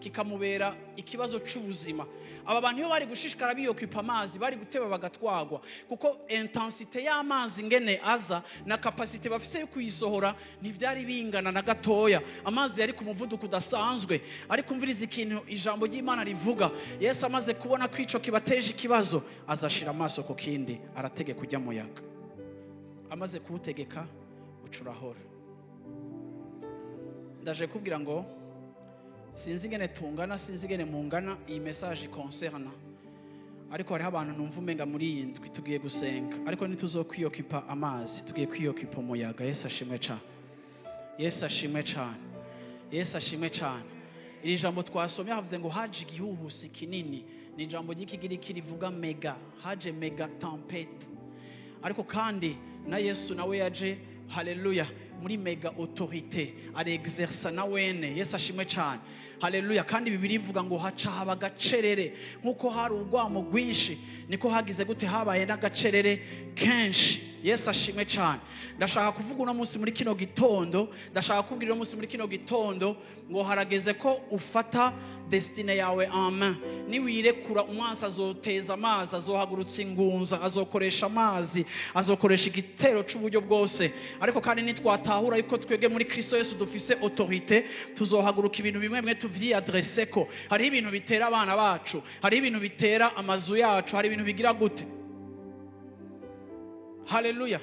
kikamubera ikibazo c'ubuzima. Aba bantu iyo bari gushishikara biyokipa amazi, bari guteba bagatwagwa, kuko intensité y'amazi ngene aza na capacité bafise yo kuyisohora ntivyari bingana na gatoya. Amazi yari ku muvuduko udasanzwe. Ariko umviriza ikintu ijambo ry'Imana rivuga. Yesu amaze kubona ko ico kibateje ikibazo, azashira amaso ku kindi, arategeka kujya muyaga. Amaze kuwutegeka urahora. Ndaje kubwira ngo sinzi ngene tungana, sinzi ngene mungana iyi message concerne, ariko hari abantu numva umenga muri iyi ndwi tugiye gusenga, ariko ntituzokwiyokipa amazi, tugiye kwiyokipa umuyaga. Yesu ashimwe cyane, Yesu ashimwe cyane, Yesu ashimwe cyane. Iri jambo twasomye havuze ngo haje igihuhusi kinini, ni ijambo ry'ikigiriki rivuga mega, haje mega tempête. Ariko kandi na Yesu nawe yaje, haleluya, muri mega autorité arexerça na wene. Yesu ashimwe cyane, haleluya. kandi Bibiliya ivuga ngo haca haba gacerere. Nkuko hari urwamo rwinshi, niko hagize gute habaye n'agacerere kenshi. Yesu ashimwe cyane. Ndashaka kuvuga uno munsi muri kino gitondo, ndashaka kubwira uno munsi muri kino gitondo ngo harageze ko ufata destine yawe en main. Niwirekura umwansi azoteza amazi, azohagurutsa ingunza, azokoresha amazi, azokoresha igitero c'uburyo bwose. Ariko kandi nitwatahura yuko twebwe muri Kristo Yesu dufise autorité, tuzohaguruka ibintu bimwe bimwe tuvyiyadresseko. Hari ibintu bitera abana bacu, hari ibintu bitera amazu yacu, hari ibintu bigira gute, haleluya.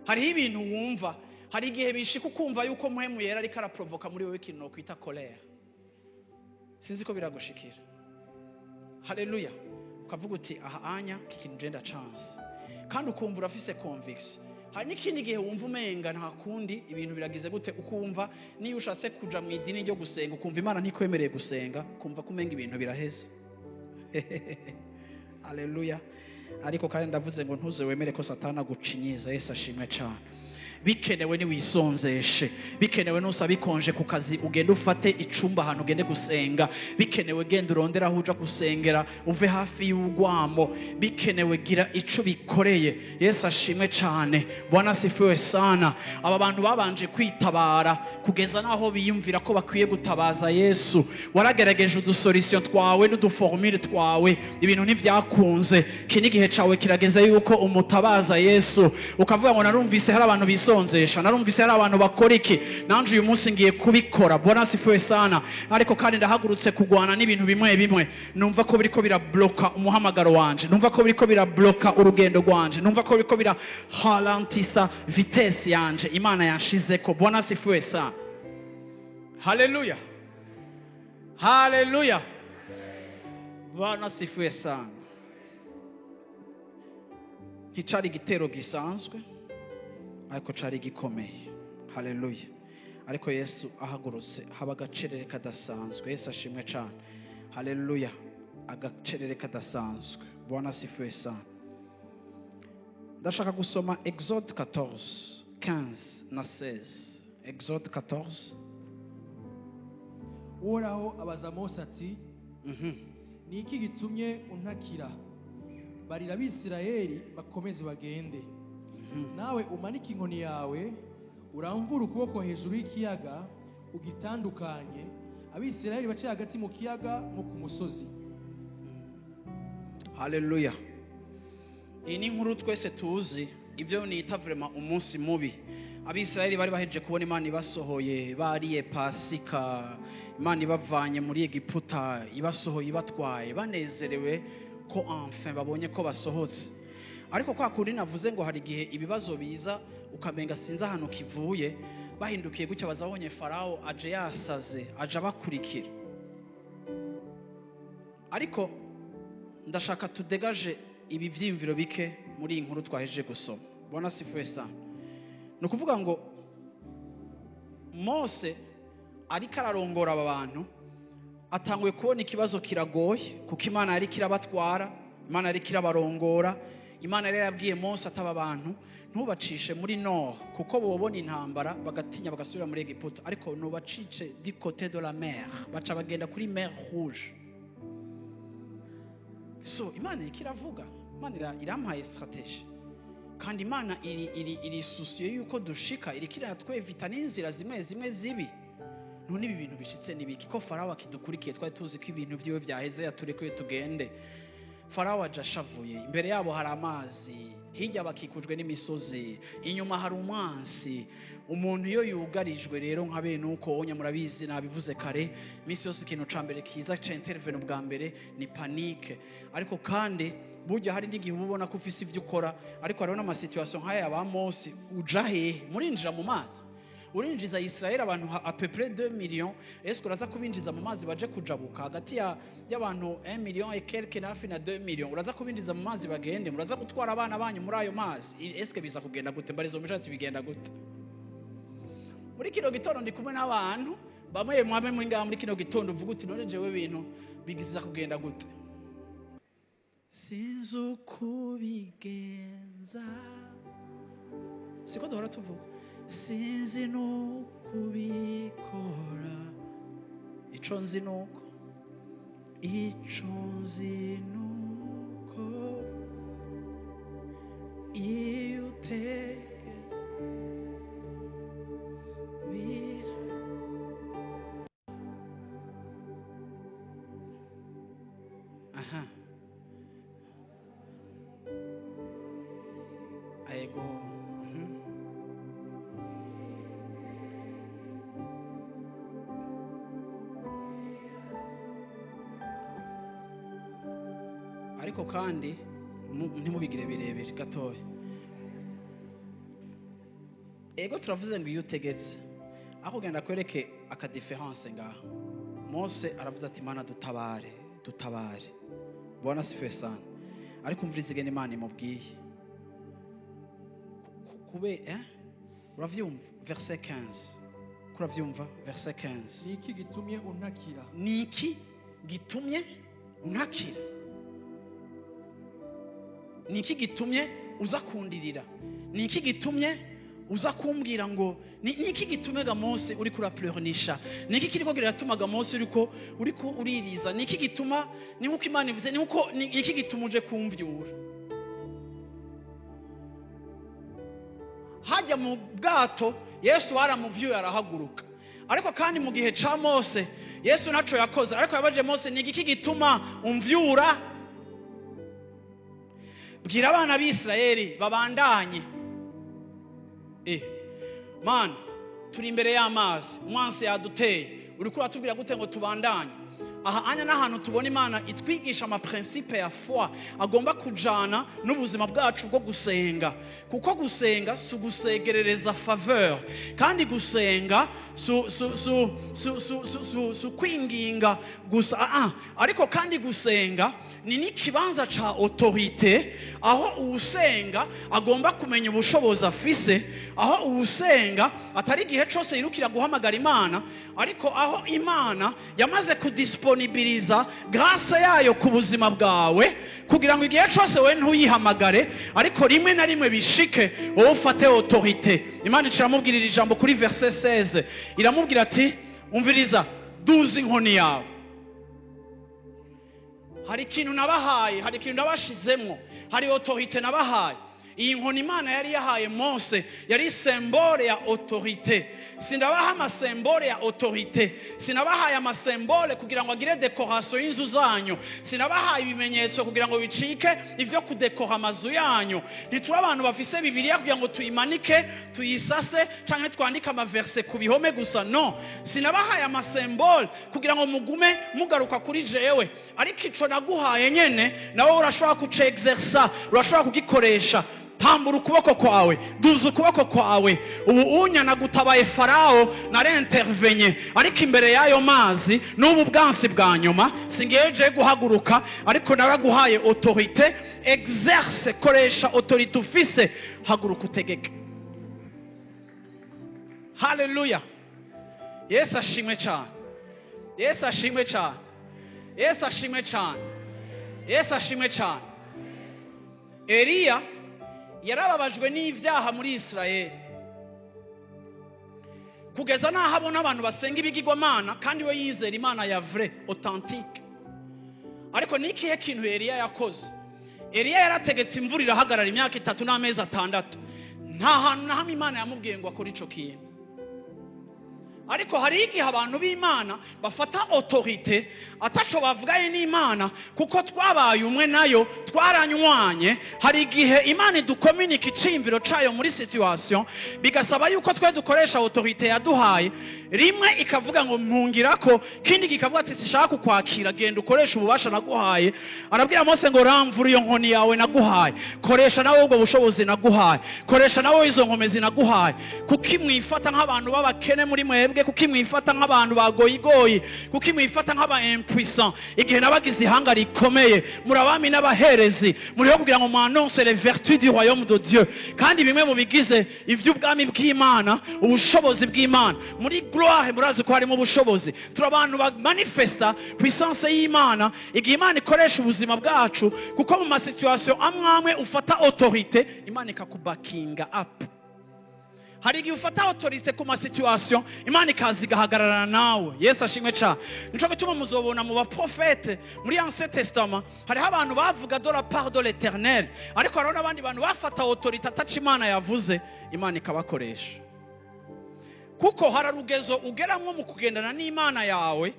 Hari ibintu wumva, hari igihe bishika ukumva yuko muhemu yera ariko araprovoka muri wewe ikintu no kwita colère. Sinzi ko biragushikira, haleluya. Ukavuga uti aha anya kikintu genda chance, kandi ukumva urafise conviction. Hari n'ikindi gihe wumva umenga nta kundi ibintu biragize gute, ukumva niyo ushatse kuja mu idini ryo gusenga ukumva Imana ntikwemereye gusenga, kumva kumenga ibintu biraheze. Haleluya. Ariko kandi ndavuze ngo ntuze wemere ko Satana gucinyiza. Yesu ashimwe cyane. Bikenewe ni wisonzeshe, bikenewe nusa bikonje ku kazi ugende ufate icumba ahantu ugende gusenga, bikenewe genda urondera aho uja gusengera uve hafi y'urwamo, bikenewe gira ico bikoreye. Yesu ashimwe cyane, Bwana sifiwe sana. Aba bantu babanje kwitabara kugeza naho biyumvira ko bakwiye gutabaza Yesu. Waragerageje udusolution twawe n'uduformule twawe, ibintu ntivyakunze. Kini gihe cawe kirageze yuko umutabaza Yesu, ukavuga ngo narumvise hari abantu bisonzesha, narumvise hari abantu bakora iki, nanje uyu munsi ngiye kubikora. Bwana sifiwe sana. Ariko kandi ndahagurutse kugwana n'ibintu bimwe bimwe numva ko biriko birabloka umuhamagaro wanje, numva ko biriko birabloka urugendo rwanje, numva ko biriko biraralentisa vitesse yanje Imana yanshizeko. Bwana sifiwe sana, haleluya, haleluya. Bwana sifiwe sana. Nticari igitero gisanzwe, ariko cari gikomeye, haleluya. Ariko Yesu ahagurutse haba agacerere kadasanzwe. Yesu ashimwe cyane, haleluya. Agacerere kadasanzwe. Bwana sifiwe sana. Ndashaka gusoma Exode 14:15 na 16. Exode 14. Uhoraho abaza Mose ati, ni iki gitumye untakira? barira abisirayeli bakomeze bagende. Nawe umanike inkoni yawe uramvura ukuboko hejuru y'ikiyaga ugitandukanye, abisirayeli bace hagati mu kiyaga nko ku musozi. Haleluya. Iyi ni inkuru twese tuzi, ibyo nita vraiment umunsi mubi. Abisirayeli bari baheje kubona Imana ibasohoye, bariye Pasika, Imana ibavanye muri Egiputa, ibasohoye ibatwaye, banezerewe ko enfin babonye ko basohotse. Ariko kwa kundi navuze ngo hari igihe ibibazo biza ukamenga sinza hano kivuye, bahindukiye gutya bazabonye Farao aje yasaze, aje abakurikira. Ariko ndashaka tudegaje ibi vyimviro bike muri iyi nkuru twaheje gusoma. Bona sifuye sana. Nukuvuga ngo Mose ariko ararongora aba bantu, atanguye kubona ikibazo kiragoye kuko Imana yari kirabatwara, Imana yari kirabarongora. Imana yari yabwiye Mose ataba abantu ntubacishe muri nord kuko bobona intambara bagatinya bagasubira muri Egiputa, ariko nubacice du côté de la mer, baca bagenda kuri mer rouge. So Imana ikiravuga, Imana irampaye strategie, kandi Imana iri soucieux yuko dushika, iri kira twevita n'inzira zimwe zimwe zibi. None ibi bintu bishitse nibiki ko Farao akidukurikiye, twari tuzi ko ibintu byiwe byaheze yaturekuye tugende. Farao ajashavuye, imbere yabo hari amazi, hirya bakikujwe n'imisozi, inyuma hari umwansi. Umuntu iyo yugarijwe rero nka bene uko onya murabizi nabivuze kare, misi yose ikintu cambere kiza ca intervene bwa mbere ni panique. Ariko kandi burya hari n'igihe ubona ko ufise ivyo ukora, ariko hariho n'ama situation nk'aya ya ba Mose, uja hehe murinjira mu mazi, urinjiza Israel abantu à peu près 2 millions, est-ce que uraza kubinjiza mu mazi baje kujabuka hagati y'abantu 1 million et quelque nafi na 2 millions, uraza kubinjiza mu mazi bagende, muraza gutwara abana banyu muri ayo mazi, est-ce que biza kugenda gute? Mbarizo mishatsi bigenda gute? Muri kino gitondo ndi kumwe n'abantu bamwe mwame mwinga muri kino gitondo uvuga uti none jewe bintu bigiza kugenda gute? Sinzo kubigenza, siko duhora tuvuga sinzi no kubikora, ico nzi nuko iyo uteke bira. Aha, ayego. Ariko kandi ntimubigire birebire gatoya. Ego turavuze ngo iyo utegetse, aho genda kwereke aka difference ngaho. Mose aravuze ati Mana dutabare, dutabare. Bona sife sana. Ariko umvirize gene Imana imubwiye. Kube uravyumva verset 15. Kuravyumva verset 15. Niki gitumye untakira? Niki gitumye untakira? Niki gitumye uza kundirira? Niki gitumye uza kumbwira ngo niki gitumye ga Mose uri kura pleurnisha? Niki kiriko giratuma Mose uriko uririza? Niki gituma nihuko Imana ivuze nihuko niki gituma uje kumvyura? Hajya mu bwato Yesu waramuvyuye arahaguruka, ariko kandi mu gihe ca Mose Yesu naco yakoze, ariko yabaje Mose niki gituma umvyura? Bwira abana b'Israeli babandanye. Man, turi imbere y'amazi, umwansi yaduteye, uriko uratubwira gute ngo tubandanye? Aha anya n'ahantu tubona Imana itwigisha ama principe ya foi agomba kujana n'ubuzima bwacu bwo gusenga, kuko gusenga su gusegerereza faveur, kandi gusenga su kwinginga gusa ariko kandi gusenga ni n'ikibanza ca autorité, aho uwusenga agomba kumenya ubushobozi afise, aho uwusenga atari igihe cyose yirukira guhamagara Imana, ariko aho Imana yamaze kudisponibiliza grâce yayo ku buzima bwawe kugira ngo igihe cyose we ntuyihamagare, ariko rimwe na rimwe bishike wowe ufate autorité. Imana iramubwirira ijambo kuri verset 16, iramubwira ati umviriza duzi inkoni yawe. hari ikintu nabahaye, hari ikintu nabashizemo, hari autorité nabahaye. Iyi nkoni Imana yari yahaye Mose yari symbole ya autorité. Sinabaha amasembole ya autorité, sinabahaye amasembole kugira ngo agire decoration y'inzu zanyu, sinabahaye ibimenyetso kugira ngo bicike ivyo kudekora amazu yanyu. Ntituri abantu bafise Bibiliya kugira ngo tuyimanike, tuyisase canke twandike amaverse ku bihome gusa. No, sinabahaye amasembole kugira ngo mugume mugaruka kuri jewe, ariko ico naguhaye nyene nawe urashobora kucexersa, urashobora kugikoresha. Tambura ukuboko kwawe, duza ukuboko kwawe. Ubu unyana gutabaye Farao narentervenye, ariko imbere y'ayo mazi n'ubu bwansi bwa nyuma singeje guhaguruka, ariko naraguhaye autorité. Exerce, koresha autorité ufise, haguruka utegeke. Haleluya. Yesu ashimwe cyane, Yesu ashimwe cyane, Yesu ashimwe cyane, Yesu ashimwe cyane. Eliya yarababajwe n'ivyaha muri Israeli, kugeza naho abona abantu basenga ibigirwamana kandi we yizera Imana ya vrai authentique. Ariko nikihe kintu Eliya yakoze? Eliya yarategetse imvura irahagarara imyaka 3 n'amezi 6. Nta hantu na hamwe Imana yamubwiye ngo akore ico kintu. Ariko hari igihe abantu b'Imana bafata autorité ataco bavugaye n'Imana, kuko twabaye umwe nayo, twaranywanye. Hari igihe Imana idukomunika icimviro cayo muri situation, bigasaba yuko twe dukoresha autorité yaduhaye. Rimwe ikavuga ngo mpungirako, kindi kikavuga ati sishaka kukwakira, genda ukoresha ububasha naguhaye. Arabwira Mose ngo ramvura iyo nkoni yawe naguhaye, koresha nawe ubwo bushobozi naguhaye, koresha nawe izo nkomezi naguhaye. Kuki mwifata nk'abantu b'abakene muri mwebwe? Kuki mwifata nk'abantu bagoyigoyi? Kuki mwifata nk'aba impuissant? Igihe nabagize ihanga rikomeye, murabami n'abaherezi, muriho kugira ngo mwanonse les vertus du royaume de Dieu. Kandi bimwe mu bigize ivy'ubwami bw'Imana, ubushobozi bw'Imana, muri gloire murazi ko harimo ubushobozi. Turi abantu ba manifesta puissance y'Imana igihe Imana ikoresha ubuzima bwacu, kuko mu ma situation amwe ufata autorité, Imana ikakubakinga up. Hari igihe ufata autorité ku ma situation, Imana ikaza igahagararana nawe. Yesu ashimwe cyane. Nico gituma muzobona mu baprofete muri Ancien Testament hariho abantu bavuga de la part de l'Éternel, ariko hariho n'abandi bantu bafata autorité ataca Imana yavuze, Imana ikabakoresha. Kuko hararugezo ugeramwo mu kugendana n'Imana yawe,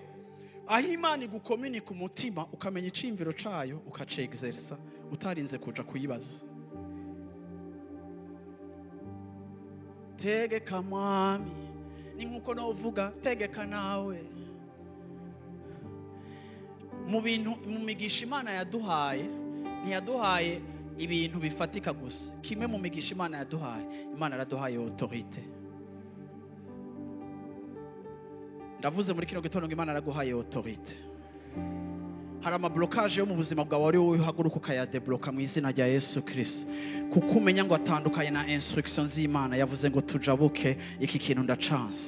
aho Imana igukomunika umutima, ukamenya icimviro cayo, ukacexersa utarinze kuja kuyibaza. Tegeka mwami, ni nkuko novuga tegeka nawe. Mu bintu mu migisha Imana yaduhaye, ntiyaduhaye ibintu bifatika gusa. Kimwe mu migisha Imana yaduhaye, Imana yaraduhaye autorité. Ndavuze muri kino gitondo ngo Imana yaraguhaye autorité. Hari amablokage yo mu buzima bwawe wari uhaguruka ukayadebloka mu izina rya Yesu Kristo. Kuko umenya ngo atandukanye na instruction z'Imana, yavuze ngo tujabuke iki kintu ndachance.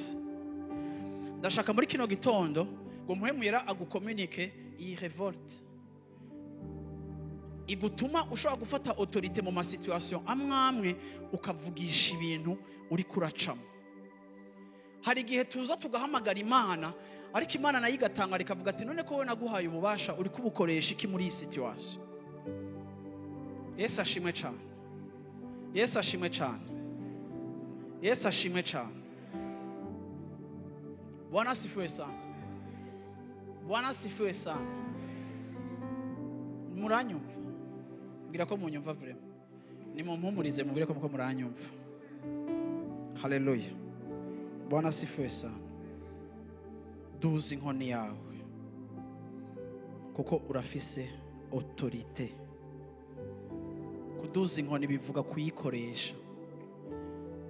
Ndashaka muri kino gitondo ngo muhemwira agukomunike iyi revolte, igutuma ushobora gufata autorité mu ma situation amwe ukavugisha ibintu uri kuracamo. Hari igihe tuza tugahamagara Imana, ariko Imana nayo igatanga ikavuga ati none ko we naguhaye ububasha uri kubukoresha iki muri iyi situation? Yesu ashimwe cyane, Yesu ashimwe cyane, Yesu ashimwe cyane. Bwana asifiwe sana, Bwana asifiwe sana. Muranyumva? Mbwira ko munyumva vrema. Nimumpumurize mubwire ko muko muranyumva. Haleluya. Bwana asifiwe sana. Duza inkoni yawe, kuko urafise autorité. Kuduza inkoni bivuga kuyikoresha.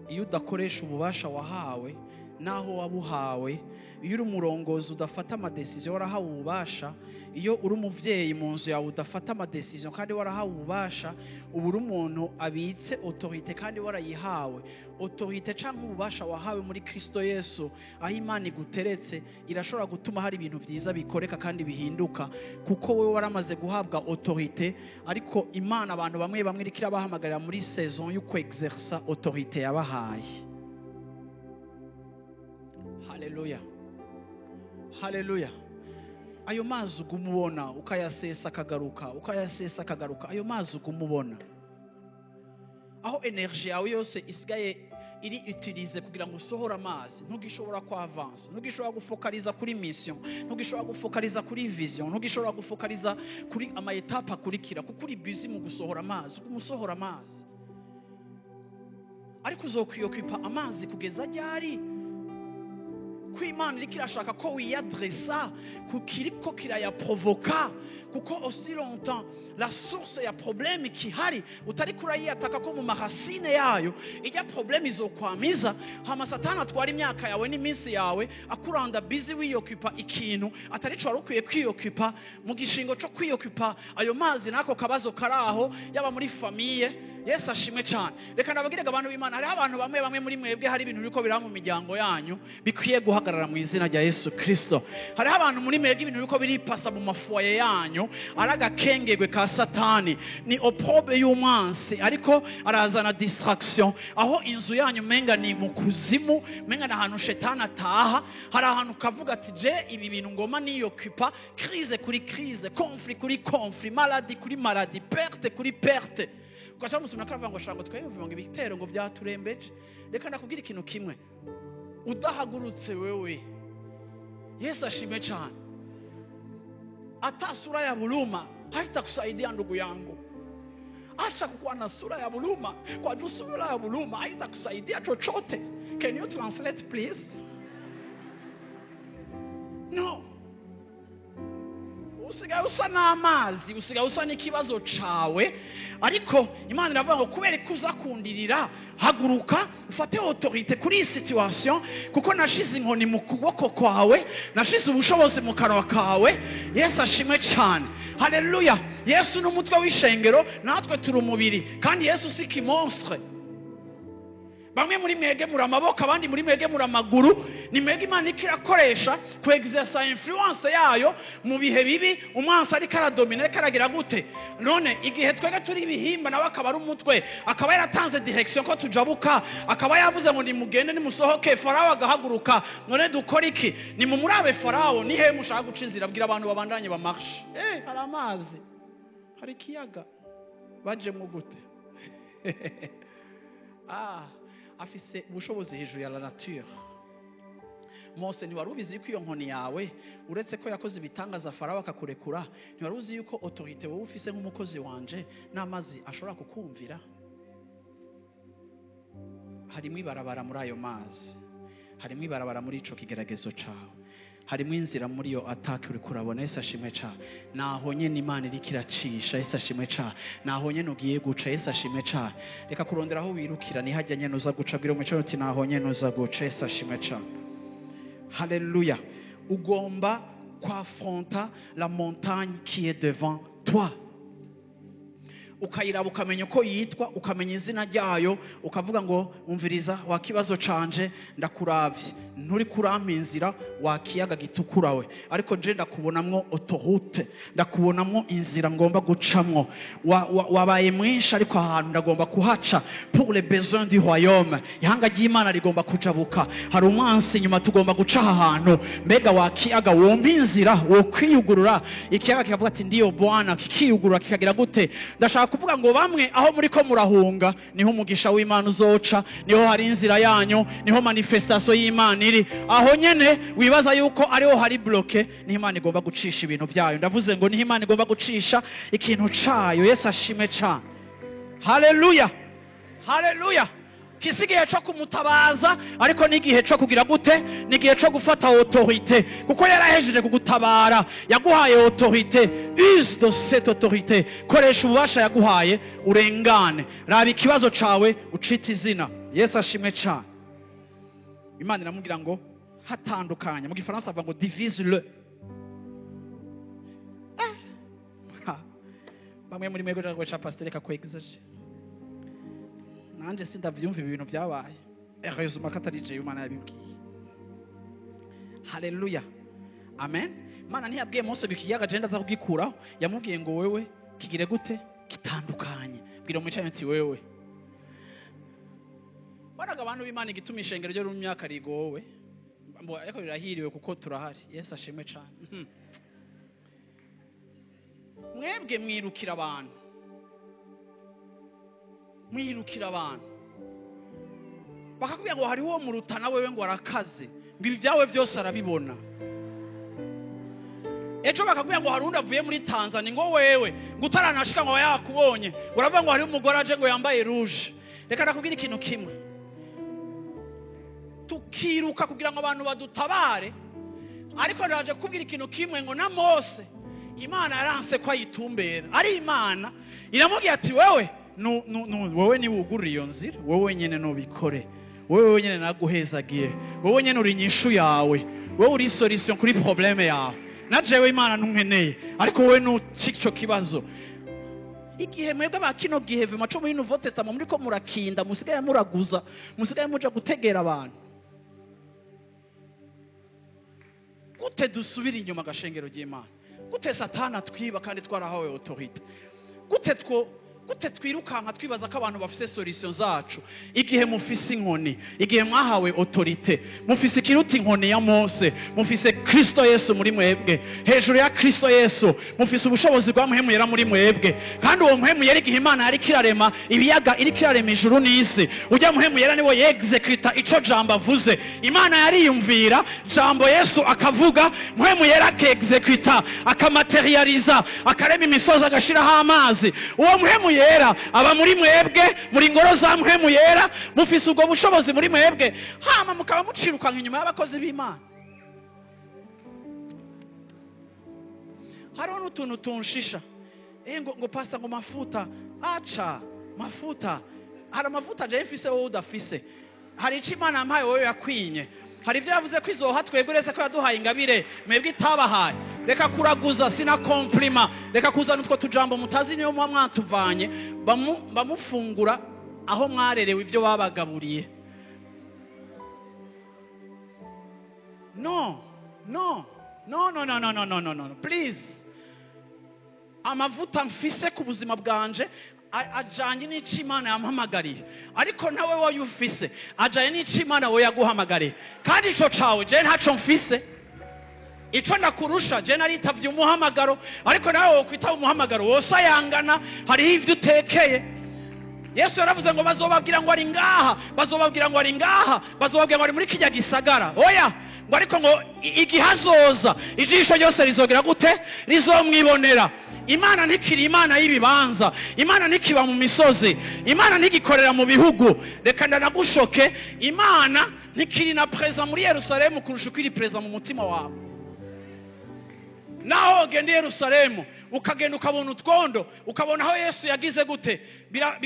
Iyo udakoresha ububasha wahawe, naho wabuhawe, iyo uri umurongozi udafata amadecision warahawe ububasha, iyo uri umuvyeyi mu nzu yawe udafata amadecision kandi warahawe ububasha, ubu uri umuntu abitse autorité kandi warayihawe. Autorité cyangwa ububasha wahawe muri Kristo Yesu, aho Imana iguteretse, irashobora gutuma hari ibintu byiza bikoreka kandi bihinduka, kuko wewe waramaze guhabwa autorité. Ariko Imana abantu bamwe irikira bahamagarira muri saison yo kwexersa autorité yabahaye. Haleluya, haleluya. ayo mazi ugumubona ukayasesa akagaruka, ukayasesa akagaruka, ayo mazi ugumubona. Aho energy yawe yose isigaye iri utilize kugira ngo usohora amazi, ntugishobora ku avance, ntugishobora gufokaliza kuri mission, ntugishobora gufokaliza kuri vision, ntugishobora gufokaliza kuri ama etape akurikira, kuko uri busy mu gusohora amazi, umusohora amazi. Ariko uzokwiyokipa amazi kugeza ryari? Ko Imana iri kirashaka ko wiyadresa kukiriko kirayaprovoka, kuko aussi longtemps la source ya problème kihari utari kurayataka ko mu mahasine yayo, ijya problème izokwamiza. Hama satani atwara imyaka yawe n'iminsi yawe akuranda busy wiyokipa ikintu atari cyo warukwiye kwiyokipa, mu gishingo cyo kwiyokipa ayo mazi nako kabazo karaho, yaba muri famille. Yesu ashimwe cyane. Reka nabagirega abantu b'Imana, hari abantu bamwe muri mwebwe hari ibintu biriko biraba mu miryango yanyu bikwiye guhagarara mu izina rya Yesu Kristo. Hari abantu muri mwebwe ibintu biriko biripasa mu mafoye yanyu aragakengegwe ka satani, ni opprobe y'umwansi, ariko arazana distraction, aho inzu yanyu menga ni mu kuzimu, menga na ahantu shetani ataha. Hari ahantu kavuga ati je ibi bintu ngoma niyo occupy, crise kuri crise, conflit kuri conflit, maladie kuri maladie, perte kuri perte. Ugasha musumna karavuga ngo shango twayumva ngo ibitero ngo byaturembeje. Reka ndakubwira ikintu kimwe, udahagurutse wewe, Yesu ashimwe cyane, hata sura ya buluma haitakusaidia ndugu yangu. Acha kukuwa na sura ya buluma, kwa juu sura ya buluma haitakusaidia chochote. Can you translate please? No. Usigaye usa n'amazi, usigaye usa n'ikibazo cawe, ariko Imana iravuga ngo kubera kuza kundirira, haguruka ufate autorité kuri iyi situation, kuko nashize inkoni mu kuboko kwawe, nashize ubushobozi mu kanwa kawe. Yesu ashimwe cyane. Haleluya. Yesu n'umutwe w'ishengero, natwe turi umubiri, kandi Yesu si kimonstre. Bamwe muri mwege muri amaboko, abandi muri mwege muri amaguru. Ni mwege Imana ikirakoresha ku exercise influence yayo mu bihe bibi. Umwansi ari karadomine karagira gute? None igihe twege turi bihimba nawe akaba ari umutwe, akaba yaratanze direction ko tujabuka, akaba yavuze ngo ni mugende ni musohoke, Farao agahaguruka. None dukora iki? Ni mu murabe Farao, ni he mushaka guca inzira, bwira abantu babandanye bamarshe. Hari amazi, hari kiyaga, baje mu gute? Afise ubushobozi hejuru ya la nature. Mose ni warubizi yuko iyo nkoni yawe uretse ko yakoze ibitangaza Farao akakurekura, ni waruzi yuko autorité wowe ufise nk'umukozi wanje n'amazi ashobora kukumvira. Harimo ibarabara muri ayo mazi, harimo ibarabara muri ico kigeragezo cawe, harimo inzira muri yo attaque uri kurabona. Yesu ashimwe cyane. Naho nyene Imana iri kiracisha. Yesu ashimwe cyane. Naho nyene ugiye guca. Yesu ashimwe cyane. Reka kurondera aho wirukira, ni hajya nyene uza guca, bwira umuco uti naho nyene uza guca. Yesu ashimwe cyane. Haleluya. Ugomba confronter la montagne qui est devant toi. Ukayiraba ukamenya uko yitwa, ukamenya izina ryayo, ukavuga ngo umviriza wa kibazo canje ndakuravye, nturi kurampinzira wa kiyaga gitukurawe, ariko je ndakubonamwo autoroute, ndakubonamwo inzira ngomba gucamwo. Wabaye mwinshi ariko ahantu ndagomba kuhaca pour les besoins du royaume. Ihanga ry'Imana rigomba kujabuka. Hari umwansi nyuma tugomba guca ahantu. Mbega wa kiyaga womba inzira, wo kwiyugurura, ikiyaga kikavuga ati ndiyo Bwana, kikiyugurura kikagira gute? Ndashaka kuvuga ngo bamwe aho muri ko murahunga niho umugisha w'Imana uzoca, niho hari inzira yanyu, niho manifestation y'Imana iri. Aho nyene wibaza yuko ariho hari bloke, niho Imana igomba gucisha ibintu byayo. Ndavuze ngo niho Imana igomba gucisha ikintu cayo. Yesu ashime cyane. Haleluya. Haleluya. Kisigiye cyo kumutabaza, ariko n'igihe cyo kugira gute? N'igihe cyo gufata autorité, kuko yarahejeje kugutabara, yaguhaye autorité. Use de cette autorité. Koresha ububasha yaguhaye urengane. Raba ikibazo cawe ucita izina. Yesu ashimwe cyane. Imana iramubwira ngo hatandukanye, mu gifaransa avuga ngo divise le. Bamwe muri mwego cyangwa cha pasteur ka kwexage. Nanje sindavyumva ibintu byabaye. Heureusement katarije Imana yabibwiye. Haleluya. Amen. Mana ntiyabwiye Mose bikiyaga je ndaza kugikuraho, yamubwiye ngo wewe kigire gute? Kitandukanye. Bwira umucanye ati wewe. Baraga abantu b'Imana igituma ishengero ryo mu myaka rigowe. Ariko rirahiriwe kuko turahari. Yesu ashimwe cyane. mwebwe mwirukira abantu, bakakubwira ngo hariho murutana wewe ngo arakaze, ngo ibi byawe byose arabibona. Ejo bakakubwira ngo hari undi avuye muri Tanzania ngo wewe ngo utaranashika ngo yakubonye, uravuga ngo hari umugore aje ngo yambaye rouge. Reka nakubwira ikintu kimwe, tukiruka kugira ngo abantu badutabare, ariko ndaje kubwira ikintu kimwe ngo na Mose Imana yaranse ko ayitumbera. Ari Imana iramubwira ati wewe wowe ni wugurira iyo nzira, wowe nyene nubikore, wowe nyene naguhezagiye, wowe nyene uri inyishu yawe, wowe uri solution kuri probleme yawe. Najewe Imana ntunkeneye, ariko wowe nucyo kibazo. Igihe mwebwe bakino gihe ve maco muri Nouveau Testament muri ko murakinda, musigaye muraguza, musigaye muja gutegera abantu. Gute dusubira inyuma gashengero ry'Imana? Gute Satana twiba kandi twarahawe autorité? Gute twirukanka twibaza ko abantu bafise solution zacu? Igihe mufise inkoni, igihe mwahawe autorité, mufise ikiruta inkoni ya Mose, mufise Kristo Yesu muri mwebwe. Hejuru ya Kristo Yesu mufise ubushobozi bwa muhemu yera muri mwebwe, kandi uwo muhemu yera igihe Imana yari kirarema ibiyaga, iri kirarema ijuru n'isi, ujya muhemu yera niwe yexecuta ico jambo avuze. Imana yari yumvira jambo Yesu akavuga, muhemu yera akexecuta, akamaterializa, akarema imisozi agashiraho amazi. Uwo muhemu yera aba muri mwebwe, muri ngoro za muhemu yera, mufise ubwo bushobozi muri mwebwe, hama mukaba mucirukanka inyuma y'abakozi b'Imana. Hariho n'utuntu tunshisha, ngo pasta ngo mafuta, acha mafuta, hari amavuta je mfise wowe udafise, hari ico Imana yampaye wowe yakwinye, hari ibyo yavuze ko izoha twebwe uretse ko yaduhaye ingabire mwebwe itabahaye. Reka kuraguza, sina compliment, reka kuzana utwo tujambo mutazi niyo muba mwatuvanye, bamufungura aho mwarerewe ibyo babagaburiye. No, please. Amavuta mfise ku buzima bwanje ajanye n'ico Imana yampamagariye, ariko nawe wowe ufise ajanye n'ico Imana wowe yaguhamagariye. Kandi ico cawe je ntaco mfise, ico ndakurusha je naritavye umuhamagaro, ariko nawe wokwitaba umuhamagaro wose ayangana, hariho ivyo utekeye. Yesu yaravuze ngo bazobabwira ngo ari ngaha, bazobabwira ngo ari ngaha, bazobabwira ngo ari muri kijya gisagara. Oya, ngo ariko ngo igihazoza ijisho ryose rizogera gute? Rizomwibonera. Imana ntikiri Imana y'ibibanza, Imana ntikiba mu misozi, Imana ntigikorera mu bihugu. Reka ndanagushoke, Imana ntikiri na preza muri Yerusalemu kurusha uko iri preza mu mutima wawe. Naho ugenda i Yerusalemu ukagenda ukabona utwondo, ukabona aho Yesu yagize gute,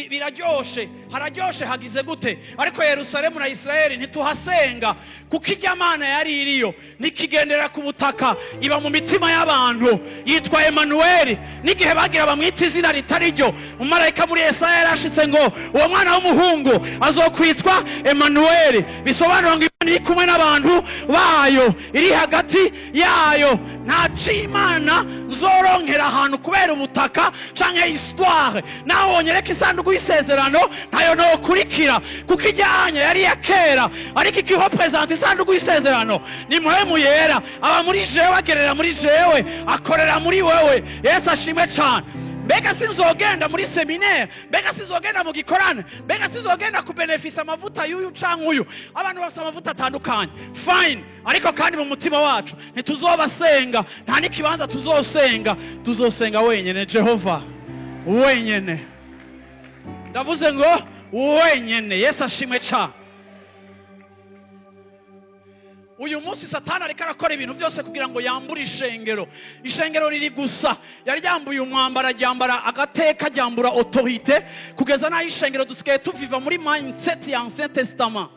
biraryoshe, hararyoshe hagize gute, ariko Yerusalemu na Israeli ntituhasenga, kuko ijya Mana yari iriyo ntikigendera ku butaka, iba mu mitima y'abantu. Yitwa Emmanuel, n'igihe bagira bamwita izina ritari ryo, umumarayika muri Yesaya yarashitse ngo uwo mwana w'umuhungu azokwitwa Emmanuel, bisobanura ngo Imana iri kumwe n'abantu bayo, iri hagati yayo. Nta Imana nzoronkera ahantu kubera ubutaka canke histoire, naho wonyereka isanduku y'isezerano ntayo nokurikira, kuko ijyanye yari ya kera, ariko ikiho present isanduku y'isezerano ni muhemu yera, aba muri jewe, agerera muri jewe, akorera muri wewe. Yesu ashimwe cyane. Mbega sinzogenda muri seminaire, mbega sinzogenda mu gikorane, mbega sinzogenda kubenefisa amavuta y'uyu canke uyu. Abantu bafite amavuta atandukanye, fine, ariko kandi mu mutima wacu ntituzobasenga, nta n'ikibanza tuzosenga wenyene. Jehova wenyene, ndavuze ngo wenyene. Yesu ashimwe cyane. Uyu munsi Satani ariko arakora ibintu byose kugira ngo yambure ishengero. Ishengero riri gusa, yari yambuye umwambara, ryambara agateka, ryambura autorité, kugeza naho ishengero dusigaye tuviva muri mindset ya Ancien Testament.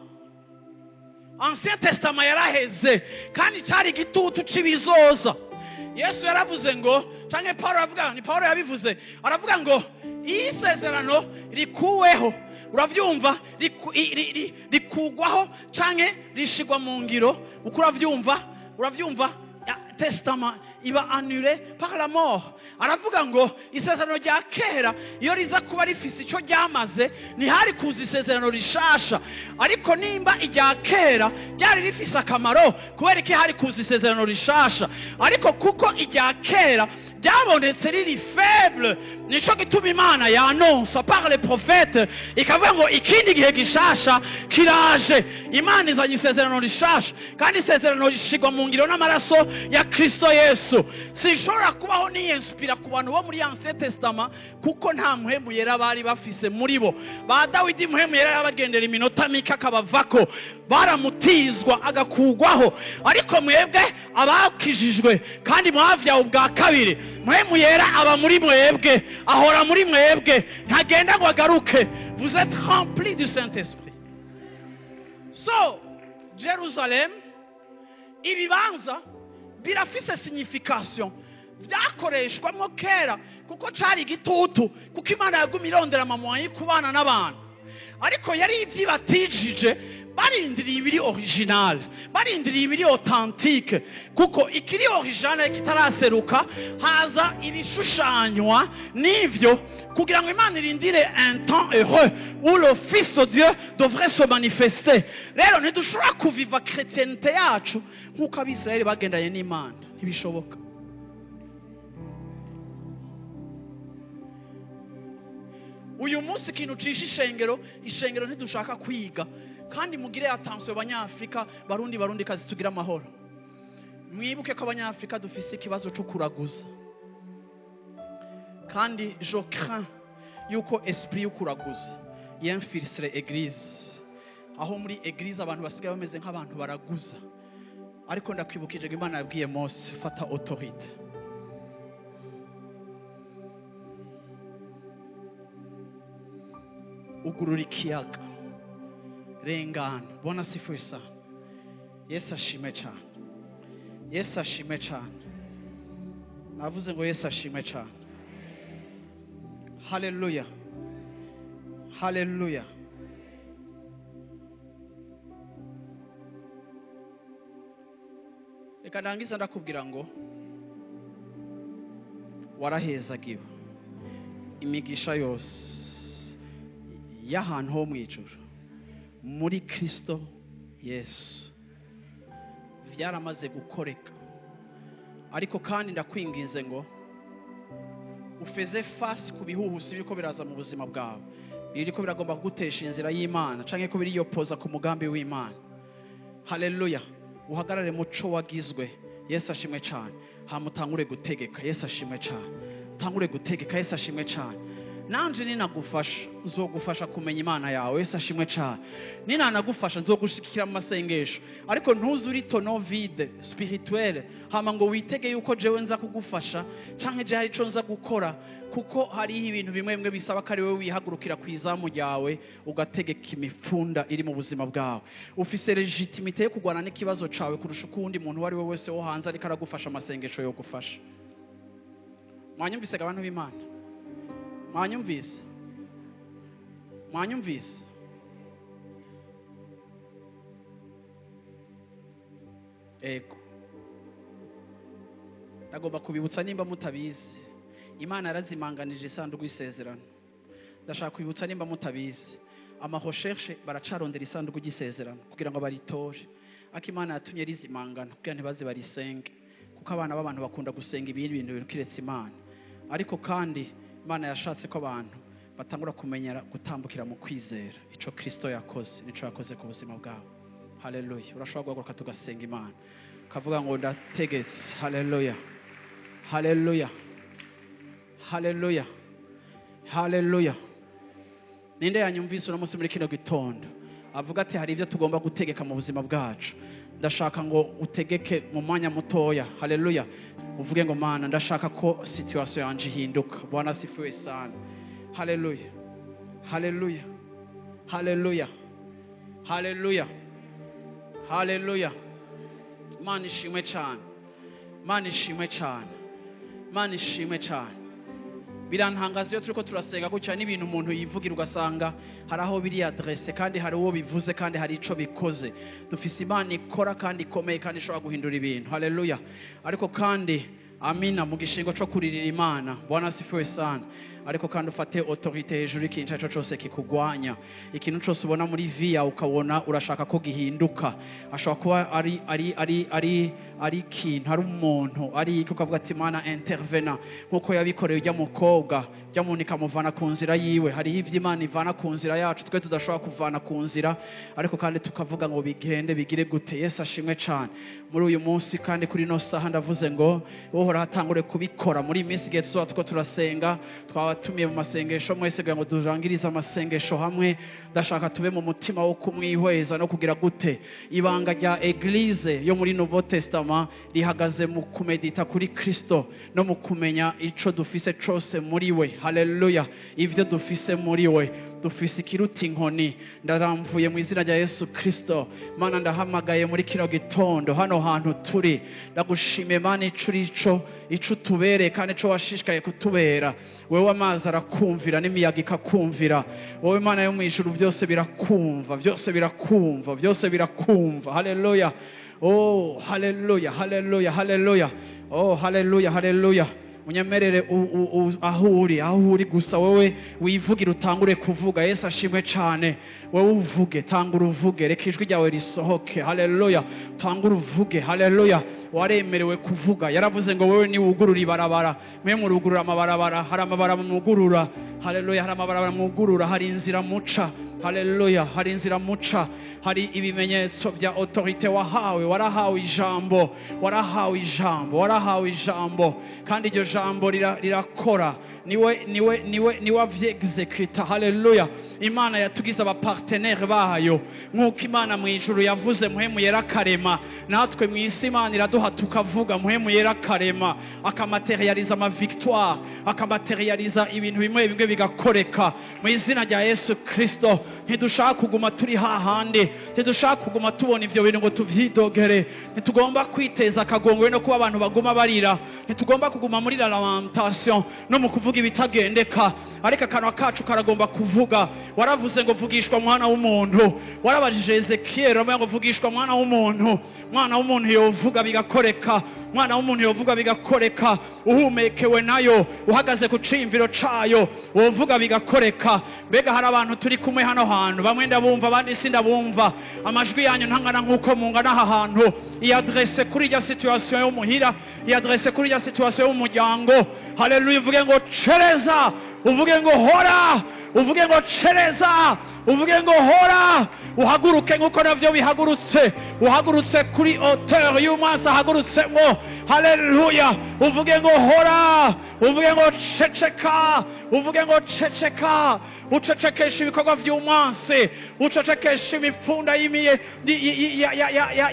Ancien Testament yaraheze, kandi cyari igitutu cibizoza. Yesu yaravuze ngo, canke Paulo aravuga, ni Paulo yabivuze, aravuga ngo isezerano rikuweho, uravyumva, rikugwaho canke rishigwa mu ngiro, uko uravyumva testament iba annulé par la mort. Aravuga ngo isezerano rya kera iyo riza kuba rifise ico ryamaze, ntihari kuza isezerano rishasha, ariko nimba irya kera ryari rifise akamaro, kubera iki hari kuza isezerano rishasha? Ariko kuko irya kera ryabonetse riri faible. Nico gituma Imana yanonsa par les prophètes ikavuga ngo ikindi gihe gishasha kiraje. Imana izanye isezerano rishasha, kandi isezerano rishigwa mu ngiro n'amaraso ya Kristo Yesu. Sinshobora kubaho niyinspira ku bantu bo muri Ancien Testament kuko nta muhemu yera bari bafise muri bo. Ba Dawidi muhemu yera yabagendera iminota mike akabavako, baramutizwa agakugwaho. Ariko mwebwe abakijijwe kandi mwavyawe ubwa kabiri, muhemu yera aba muri mwebwe, ahora muri mwebwe, ntagenda ngo agaruke. Vous êtes remplis du Saint-Esprit. So, Jerusalem, ibibanza birafise signification. Vyakoreshwamo kera kuko cari igitutu, kuko Imana yaguma irondera amamwanyi kubana n'abantu. Ariko yari ivyibatijije, barindiriye ibiri original, barindiriye ibiri authentique, kuko ikiri original kitaraseruka haza ibishushanywa n'ivyo kugira ngo Imana irindire un temps heureux où le Fils de Dieu devrait se manifester. Rero ntidushobora kuviva chrétienté yacu nk'uko Abisirayeli bagendanye n'Imana, ntibishoboka. Uyu munsi ikintu cisha ishengero ntidushaka kwiga. Kandi mugire attention abanyafrika, barundi kazi tugira amahoro. Mwibuke ko abanyafrika dufise ikibazo cyo kuraguza. Kandi je crains yuko esprit y'ukuraguza y'infiltrer église. Aho muri église abantu basigaye bameze nk'abantu baraguza. Ariko ndakwibukije ngo Imana yabwiye Mose, fata autorité. Ugurura ikiyaga, rengana. Bwana asifiwe sana. Yesu ashimwe cyane. Yesu ashimwe cyane. Navuze ngo Yesu ashimwe cyane. Hallelujah. Hallelujah. Reka ndangiza ndakubwira ngo warahezagiwe imigisha yose y'ahantu ho mu ijuru muri Kristo Yesu vyaramaze gukoreka. Ariko kandi ndakwinginze ngo ufeze fasi ku bihuhusi biriko biraza mu buzima bwawe, biriko biragomba kugutesha inzira y'Imana canke ko biri yopoza ku mugambi w'Imana. Haleluya. Uhagarare muco wagizwe. Yesu ashimwe cyane. Hamutangure gutegeka. Yesu ashimwe cyane. Tangure gutegeka. Yesu ashimwe cyane. Nanje ninagufasha nzogufasha kumenya Imana yawe. Yesu ashimwe cyane. Ninanagufasha nzogushikira mu masengesho, ariko ntuzuri tono vide spirituelle hama ngo witege yuko jewe nza kugufasha canke je hari ico nza gukora, kuko hari ibintu bimwe bimwe bisaba kari wewe wihagurukira kwizamu ryawe ugategeka imipfunda iri mu buzima bwawe. Ufise legitimité yo kugwana n'ikibazo cawe kurusha ukundi muntu wari we wese wo hanze ariko aragufasha amasengesho yo gufasha. Mwanyumvise abantu b'Imana? Mwanyumvise? Mwanyumvise? Ego. Ndagomba kubibutsa nimba mutabizi, Imana yarazimanganije isanduku y'isezerano. Ndashaka kubibutsa nimba mutabizi, amarecherche baracarondera isanduku y'isezerano kugira ngo baritore. Akimana yatumye rizimangana kugira ntibaze barisenge, kuko abana b'abantu bakunda gusenga ibintu birukiretse Imana. Ariko kandi Imana yashatse ko abantu batangura kumenyera gutambukira mu kwizera ico Kristo yakoze, nico yakoze ku buzima bwawe. Haleluya. Urashobora guhaguruka tugasenga Imana kavuga ngo ndategetse. Haleluya. Haleluya. Haleluya. Haleluya. Ninde yanyumvise uno munsi muri kino gitondo avuga ati hari ibyo tugomba gutegeka mu buzima bwacu? Ndashaka ngo utegeke mu mwanya mutoya. Haleluya. Uvuge ngo Mana, ndashaka ko situation yanje ihinduka. Bwana asifiwe sana. Haleluya. Haleluya. Haleluya. Haleluya. Haleluya. Mana ishimwe cyane. Mana ishimwe cyane. Mana ishimwe cyane. Birantangaza iyo turiko turasenga gutya n'ibintu umuntu yivugira ugasanga hari aho biri adresse kandi hari uwo bivuze kandi hari ico bikoze. Dufise Imana ikora kandi ikomeye kandi ishobora guhindura ibintu. Haleluya. Ariko kandi amina mu gishingo cyo kuririra Imana. Bwana asifiwe sana. Ariko kandi ufate autorité hejuru ikintu cyaco cyose kikugwanya. Ikintu cyose ubona muri via ukabona urashaka ko gihinduka. Ashobora kuba ari ikintu, ari umuntu, ari iki, ukavuga ati Mana intervena nkuko yabikoreye ujya mukobwa ujya muntu ikamuvana ku nzira yiwe. Hariho ibyo Imana ivana ku nzira yacu twe tudashobora kuvana ku nzira, ariko kandi tukavuga ngo bigende bigire gute. Yesu ashimwe cyane muri uyu munsi kandi kuri no saha ndavuze ngo uhora hatangure kubikora muri minsi igihe tuzoba tuko turasenga. Twabatumiye mu masengesho mwese kugira ngo durangirize amasengesho hamwe. Ndashaka tube mu mutima wo kumwihweza no kugira gute ibanga rya Eglise yo muri Nouveau Testament rihagaze mu kumedita kuri Kristo no mu kumenya ico dufise cose muri we. Haleluya. Ivyo dufise muri we, dufise ikiruta inkoni. Ndaramvuye mu izina rya Yesu Kristo. Mana ndahamagaye muri kino gitondo hano hantu turi, ndagushime Mana ico tubere kandi ico washishikaye kutubera. Wewe amazi arakumvira n'imiyaga ikakumvira. Wowe Mana yo mwijuru byose birakumva, byose birakumva, byose birakumva. Haleluya. Oh haleluya, haleluya, haleluya. Oh haleluya, haleluya. Unyemerere aho uri gusa wowe wivugira utangure kuvuga. Yesu ashimwe cyane. Wowe uvuge, tangura uvuge, reka ijwi ryawe risohoke. Haleluya. Tangura uvuge. Haleluya. Waremerewe kuvuga. Yaravuze ngo wewe ni wugurura ibarabara. Mwe murugurura amabarabara. Hari amabarabara mugurura. Haleluya. Hari amabarabara mugurura. Hari inzira muca. Haleluya. Hari inzira muca. Hari ibimenyetso vya autorite wahawe. Warahawe ijambo, warahawe ijambo, warahawe ijambo, kandi iryo jambo rirakora. Niwe avyexecute. Haleluya. Imana yatugize abapartenaire bayo nkuko Imana mu ijuru yavuze muhemu yera karema. Natwe mu isi Imana iraduha tukavuga muhemu yera karema, akamaterializa ama victoire, akamaterializa ibintu bimwe bimwe bigakoreka mu izina rya Yesu Kristo. Ntidushaka kuguma turi hahandi, ntidushaka kuguma tubona ivyo bintu ngo tuvyidogere. Ntitugomba kwiteza akagongwe no kuba abantu baguma barira. Ntitugomba kuguma muri la lamentation no mu kuvuga ibitagendeka, ariko akanwa kacu karagomba kuvuga. Waravuze ngo vugishwa mwana w'umuntu. Warabajije Ezekiel ngo vugishwa mwana w'umuntu. Mwana w'umuntu yovuga bigakoreka. Mwana w'umuntu yovuga bigakoreka. Uhumekewe nayo, uhagaze ku cimviro cayo, wovuga bigakoreka. Mbega hari abantu turi kumwe hano hantu, bamwe ndabumva abandi sindabumva. Amajwi yanyu ntangana nkuko mungana aha hantu. Iadresse kuri ya situation yo muhira, iadresse kuri ya situation yo muryango. Haleluya. Uvuge ngo cereza, uvuge ngo hora, uvuge ngo cereza, uvuge ngo hora. Uhaguruke nkuko navyo bihagurutse. Uhagurutse kuri hauteur y'umwansi ahagurutse ngo haleluya. Uvuge ngo hora, uvuge ngo ceceka, uvuge ngo ceceka. Ucecekesha ibikorwa vy'umwansi, ucecekesha imipfunda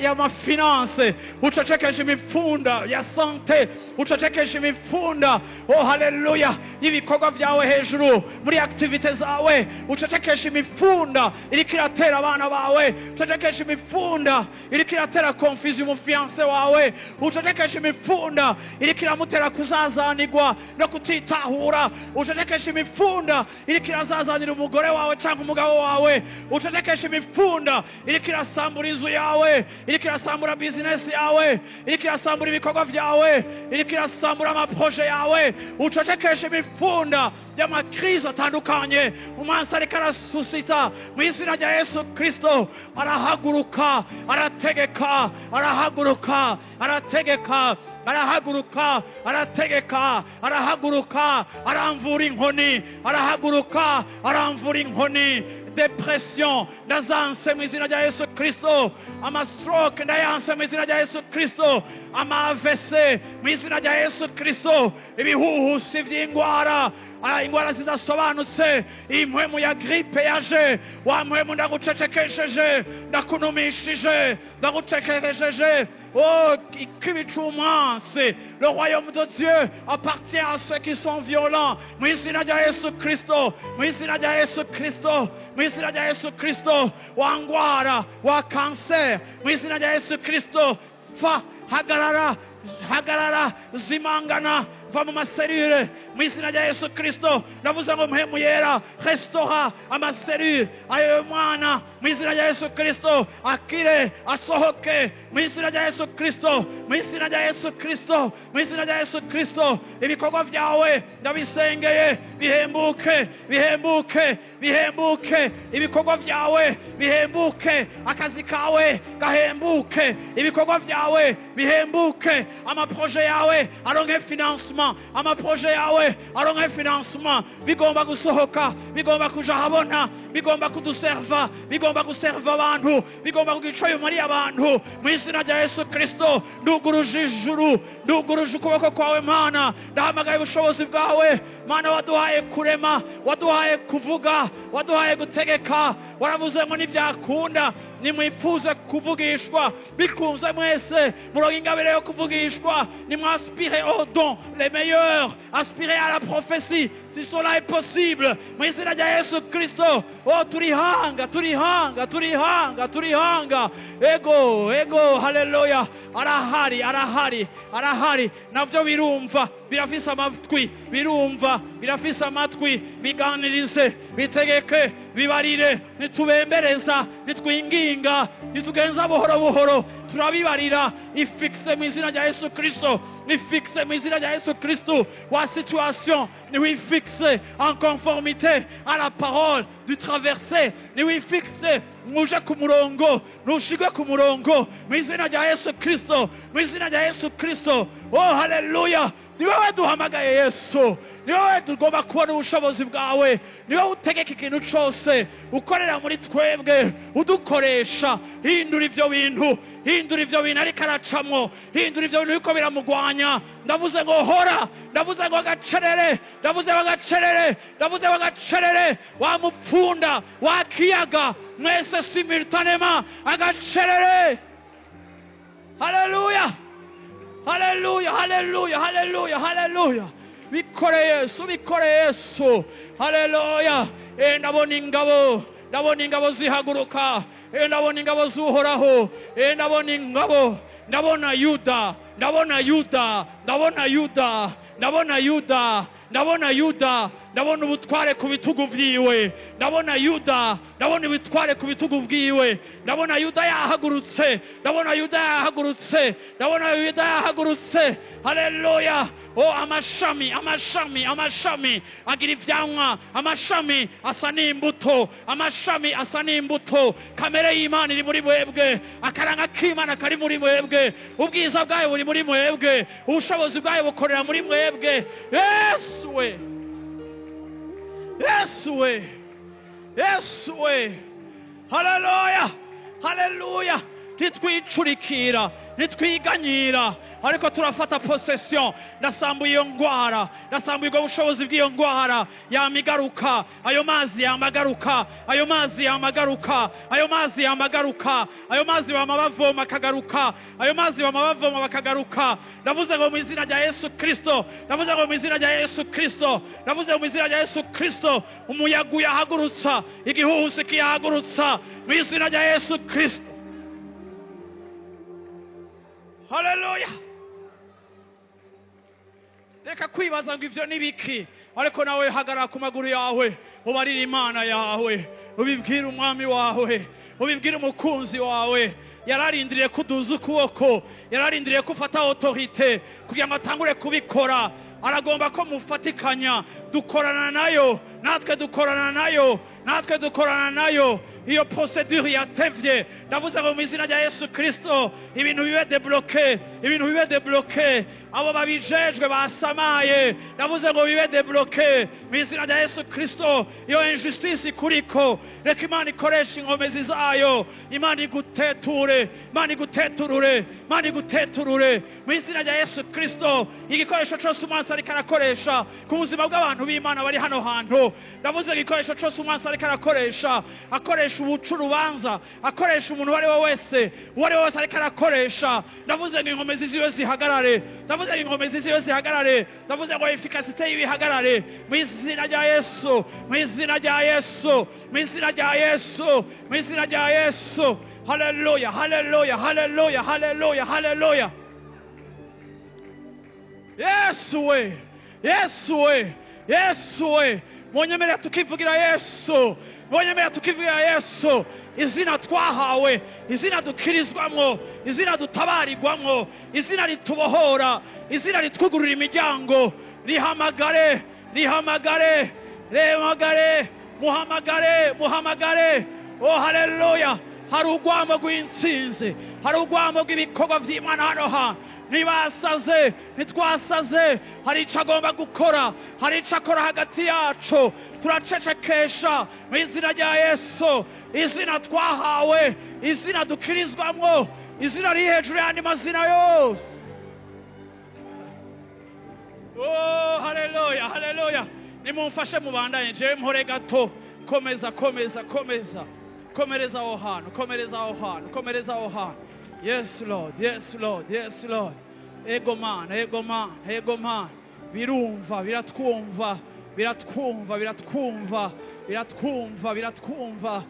ya mafinance, ucecekesha imipfunda ya sante, ucecekesha imipfunda oh haleluya y'ibikorwa vyawe hejuru muri activite zawe. Ucecekesha imipfunda iriko iratera abana bawe, ucecekesha imipfunda iriko iratera confusion mu fiancé wawe, ucecekesha imipfunda iriko iramutera kuzazanirwa no kutitahura, ucecekesha imipfunda iriko irazazanira umugore wawe cyangwa umugabo wawe, ucecekesha imipfunda iriko irasambura inzu yawe, iriko irasambura business yawe, iriko irasambura ibikorwa vyawe, iriko irasambura amaproje yawe. Ucecekesha imipfunda y'amakrizo atandukanye umwansi ariko arasusita mu izina rya Yesu Kristo. Arahaguruka, arategeka, arahaguruka, arategeka, arahaguruka, arategeka, arahaguruka, aramvura inkoni, arahaguruka, aramvura inkoni. Depression ndazanse mu izina rya Yesu Kristo. Amastroke ndayanse mu izina rya Yesu Kristo. Amavese mu izina rya Yesu Kristo. Ibihuhusi vy'ingwara, ingwara zidasobanutse, impwemu ya gripe yaje, wa mpwemu ndagucecekesheje, ndakunumishije, ndagucecekesheje. Oh, ikibi c'umwansi. Le royaume de Dieu appartient à ceux qui sont violents. Mu izina rya Yesu Kristo, mu izina rya Yesu Kristo, mu izina rya Yesu Kristo. Wa ngwara, wa cancer, mu izina rya Yesu Kristo. Fa, hagarara, hagarara, zimangana, va mu maserire, mu izina rya Yesu Kristo ndavuze ngo mpemu yera restaura amaserure ayo mwana mu izina rya Yesu Kristo akire asohoke mu izina rya Yesu Kristo mu izina rya Yesu Kristo mu izina rya Yesu Kristo ibikorwa byawe ndabisengeye bihembuke bihembuke bihembuke ibikorwa byawe bihembuke akazi kawe gahembuke ibikorwa byawe bihembuke amaproje yawe aronke financement amaproje yawe aronke financement bigomba gusohoka bigomba kuja habona bigomba kuduserva bigomba guserva abantu bigomba kugicoyo muri abantu mu izina rya Yesu Kristo nduguruje ijuru nduguruje ukuboko kwawe Mana ndahamagaye ubushobozi bwawe Mana waduhaye kurema waduhaye kuvuga waduhaye gutegeka waravuze ngo nibyakunda nimwifuze kuvugishwa bikunze mwese muronke ingabire yo kuvugishwa nimwaspire au don les meilleurs aspirez à la prophétie si cela est possible mu izina rya Yesu Kristo oh turihanga turihanga turihanga turihanga ego haleluya arahari arahari arahari navyo birumva birafise amatwi birumva birafise amatwi biganirize bitegeke bibarire nitubembereza nitwinginga nitugenza buhoro buhoro turabibarira ifixe mu izina rya Yesu Kristo ifixe mu izina rya Yesu Kristo wa situation ni fixe en conformité à la parole du traversé ni fixe muje ku murongo nushigwe ku murongo mu izina rya Yesu Kristo mu izina rya Yesu Kristo oh haleluya ni wowe duhamagaye Yesu ni wowe tugomba kubona ubushobozi bwawe ni wowe utegeka ikintu cyose ukorera muri twebwe udukoresha hindura ibyo bintu ariko aracamwo hindura ibyo bintu biko biramugwanya ndavuze ngo hora ndavuze ngo gacerere ndavuze ngo gacerere ndavuze ngo gacerere wa mupfunda wa kiyaga mwese simultanément agacerere haleluya haleluya haleluya haleluya haleluya bikore Yesu haleluya ndabona ingabo zihaguruka ndabona ingabo zuhoraho ndabona ingabo ndabona Yuda ndabona Yuda ndabona Yuda ndabona Yuda ndabona Yuda ndabona ubutware ku bitugu byiwe ndabona Yuda ndabona ubutware ku bitugu bwiwe ndabona Yuda yahagurutse ndabona Yuda yahagurutse ndabona Yuda yahagurutse haleluya oh amashami agira ivyamwa amashami asa n'imbuto amashami asa n'imbuto kamere y'Imana iri muri mwebwe akaranga k'Imana kari muri mwebwe ubwiza bwayo buri muri mwebwe ubushobozi bwayo bukorera muri mwebwe Yesu we haleluya haleluya ntitwicurikira ntitwiganyira ariko turafata possession ndasambuye iyo ngwara ndasambuye ubwo bushobozi bw'iyo ngwara yamigaruka ayo mazi yamagaruka ayo mazi yamagaruka ayo mazi yamagaruka ayo mazi bamabavoma kagaruka ayo mazi bamabavoma bakagaruka ndavuze ngo mu izina rya Yesu Kristo ndavuze ngo mu izina rya Yesu Kristo ndavuze ngo mu izina rya Yesu Kristo umuyaga yahagurutsa igihuhusi kiyahagurutsa mu izina rya Yesu Kristo haleluya reka kwibaza ngo ivyo nibiki ariko nawe hagarara ku maguru yawe ubarira Imana yawe ubibwira umwami wawe ubibwira umukunzi wawe yararindiriye kuduza ukuboko yararindiriye kufata autorité kugira ngo atangure kubikora aragomba ko mufatikanya dukorana nayo natwe dukorana nayo iyo procedure yatevye ndavuze ngo mu izina rya Yesu Kristo ibintu bibe debloqué abo babijejwe basamaye ndavuze ngo bibe debloqué mu izina rya Yesu Kristo iyo injustice kuriko reka Imana ikoresha inkomezi zayo Imana iguteturure mu izina rya Yesu Kristo igikoresho cyose umunsi ariko arakoresha ku buzima bw'abantu b'Imana bari hano hantu ndavuze igikoresho cyose umunsi ariko arakoresha ubucu urubanza akoresha umuntu uwo ari we wese ariko arakoresha ndavuze ngo inkomezi ziwe zihagarare ndavuze ngo efficacité yibihagarare mu izina rya Yesu haleluya Yesu we Yesu we, Yesu we, munyemerere tukivugira Yesu, munyemerere tukivugira Yesu, izina twahawe, izina dukirizwamwo, izina dutabarirwamwo, izina ritubohora, izina ritwugurura imiryango. Rihamagare, rihamagare, rihamagare, muhamagare, muhamagare. Oh haleluya. Hari urwamo rw'intsinzi, hari urwamo rw'ibikorwa by'Imana hano hantu. Ntibasaze, ntitwasaze, hari icyo agomba gukora, hari icyo akora hagati yacu. Turacecekesha mu izina rya Yesu, izina twahawe, izina dukirizwamwo, izina riri hejuru y'andi mazina yose. Oh haleluya, haleluya. Nimumfashe mubandanye, je mpore gato. Komeza, komeza, komeza. Komereza aho hantu, komereza aho hantu, komereza aho hantu. Yes Lord, yes Lord, yes Lord. Ego man, ego man, ego man. Birumva, biratwumva, biratwumva, biratwumva, biratwumva, biratwumva.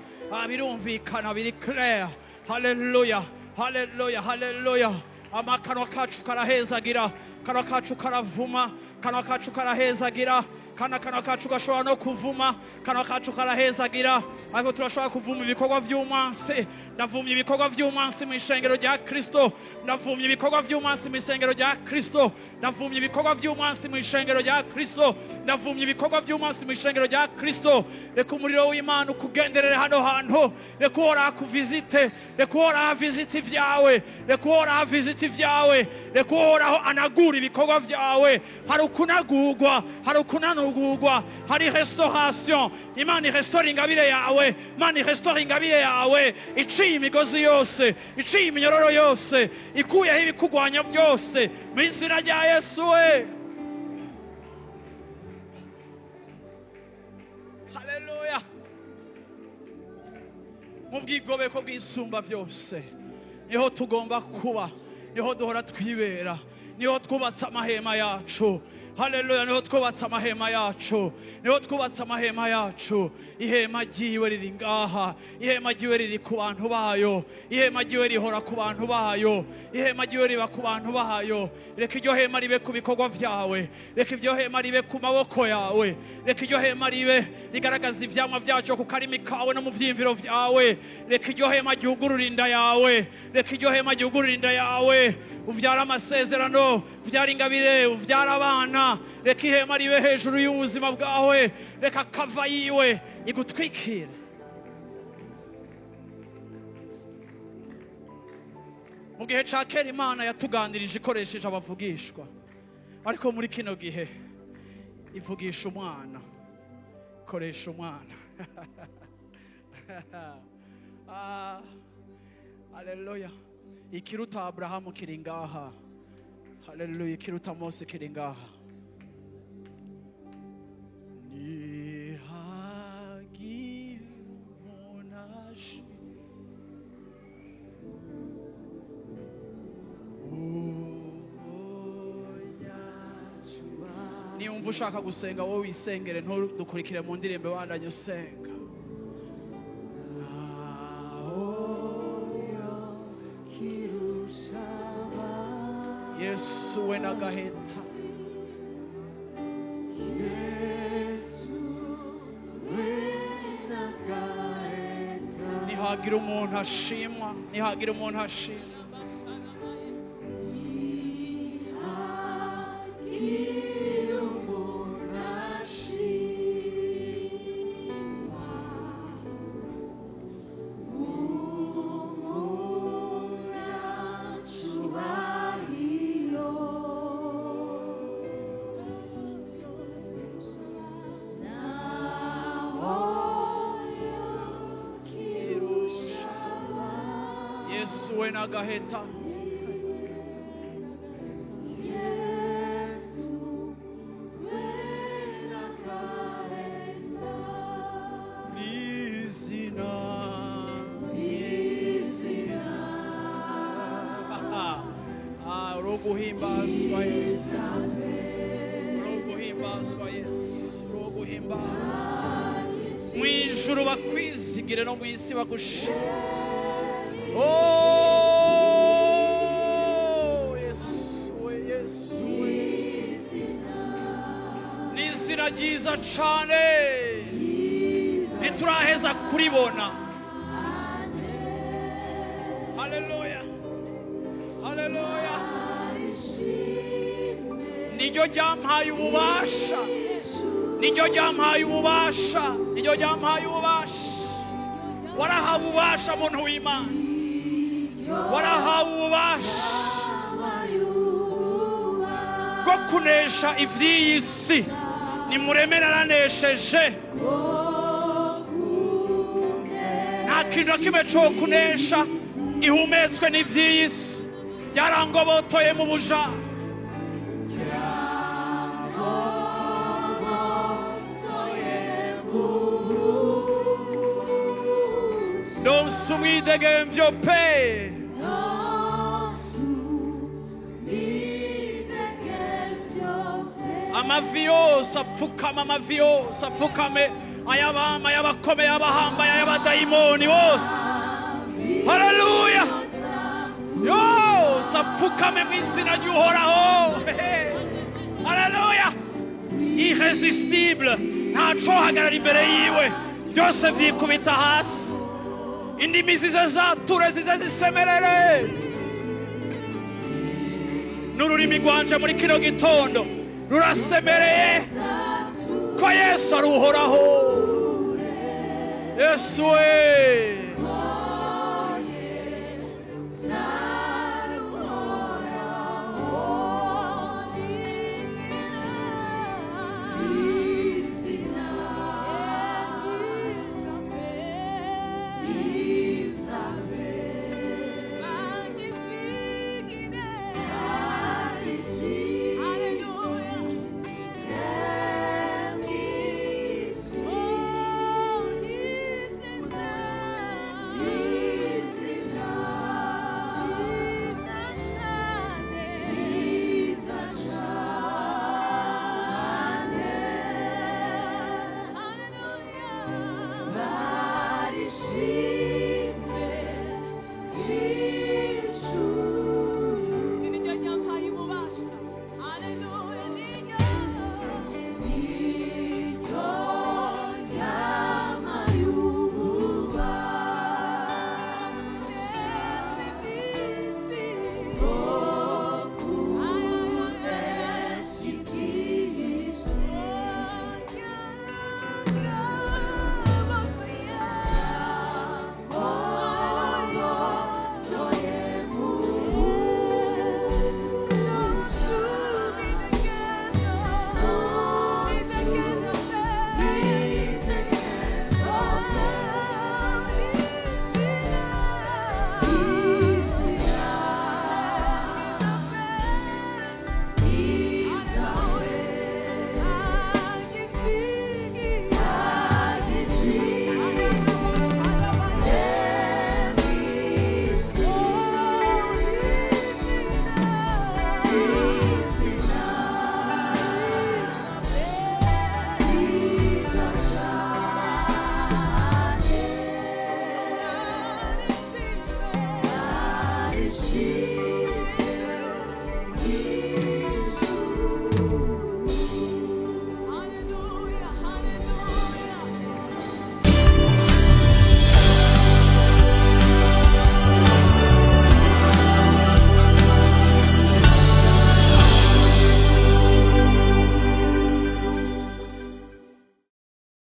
Birumvikana, biri clear. Hallelujah, hallelujah, hallelujah. Amakanwa kacu karahezagira, kanwa kacu karavuma, kanwa kacu karahezagira, kanwa kacu gashobora no kuvuma, kanwa kacu karahezagira. Ariko turashobora kuvuma ibikorwa by'umunsi. Ndavumye ibikorwa by'umunsi mu ishengero rya Kristo. Ndavumye ibikorwa by'umunsi mu ishengero rya Kristo. Ndavumye ibikorwa by'umunsi mu ishengero rya Kristo. Ndavumye ibikorwa by'umunsi mu ishengero rya Kristo. Reka umuriro w'Imana ukugenderere hano hantu. Reka uhora kuvizite, reka uhora visite vyawe, reka uhora visite vyawe, reka uhora anagura ibikorwa vyawe. Hari ukunagurwa, hari ukunanugurwa, hari restauration. Imana restore ingabire yawe, Imana restore ingabire yawe. Iciye imigozi yose, iciye iminyororo yose, ikuyeho ibikugwanya byose mu izina rya Yesu we. Haleluya. Mu bwigobeko bw'isumba byose niho tugomba kuba, niho duhora twibera, niho twubatse amahema yacu. Haleluya, niho twubatse amahema yacu, niho twubatse amahema yacu. Ihema ryiwe riri ngaha, ihema ryiwe riri ku bantu bayo, ihema ryiwe rihora ku bantu bayo, ihema ryiwe riba ku bantu bayo. Reka iryo hema ribe ku bikorwa vyawe, reka iryo hema ribe ku maboko yawe, reka iryo hema ribe rigaragaza ivyamwa vyacu ku karimi kawe no mu vyimviro vyawe. Reka iryo hema ryugurura inda yawe, reka iryo hema ryugurura inda yawe. Uvyara amasezerano, uvyara ingabire, uvyara abana. Reka ihema ribe hejuru y'ubuzima bwawe, reka kava yiwe igutwikire. Mu gihe ca kera Imana yatuganirije ikoresheje abavugishwa, ariko muri kino gihe ivugisha umwana, ikoresha umwana. Haleluya. Ikiruta Abrahamu kiri ngaha. Haleluya. Ikiruta Mose kiri ngaha. Nihagi munashi niwumva ushaka gusenga wowe wisengere, ntudukurikire mu ndirimbo wandanye usenga. Yesu we nagaheta, nihagira umuntu ashimwa, nihagira umuntu ashimwa. Nagaheta uroguhimbazwa Yesu, uroguhimbazwa Yesu, uroguhimbazwa. Mwijuru bakwizigire no mwisi bagushime. ryiza cane ntituraheza kuribona. Haleluya, haleluya. Niryo ryampaye ububasha, niryo ryampaye ububasha, niryo ryampaye ububasha. Warahawe ububasha muntu w'Imana, warahawe ububasha bwo kunesha ivy'iyi si. Nimuremere aranesheje, nta kintu na kimwe co kunesha ihumetswe n'ivy'iyi si. Ryarangobotoye mu buja, donse umwidegemvyo pe. Amavi yose apfukama, amavi yose apfukame, ayabama, ayabakomeye, abahambaye, ayabadayimoni bose. Haleluya, yose apfukame mu izina ry'Uhoraho. Haleluya, irresistible, ntacohagarara imbere yiwe, byose vyikubita hasi. Indimi zize zature, zize zisemerere. N'ururimi rwanje muri kino gitondo rurasemereye ko Yesu ari Uhoraho. Yesu we.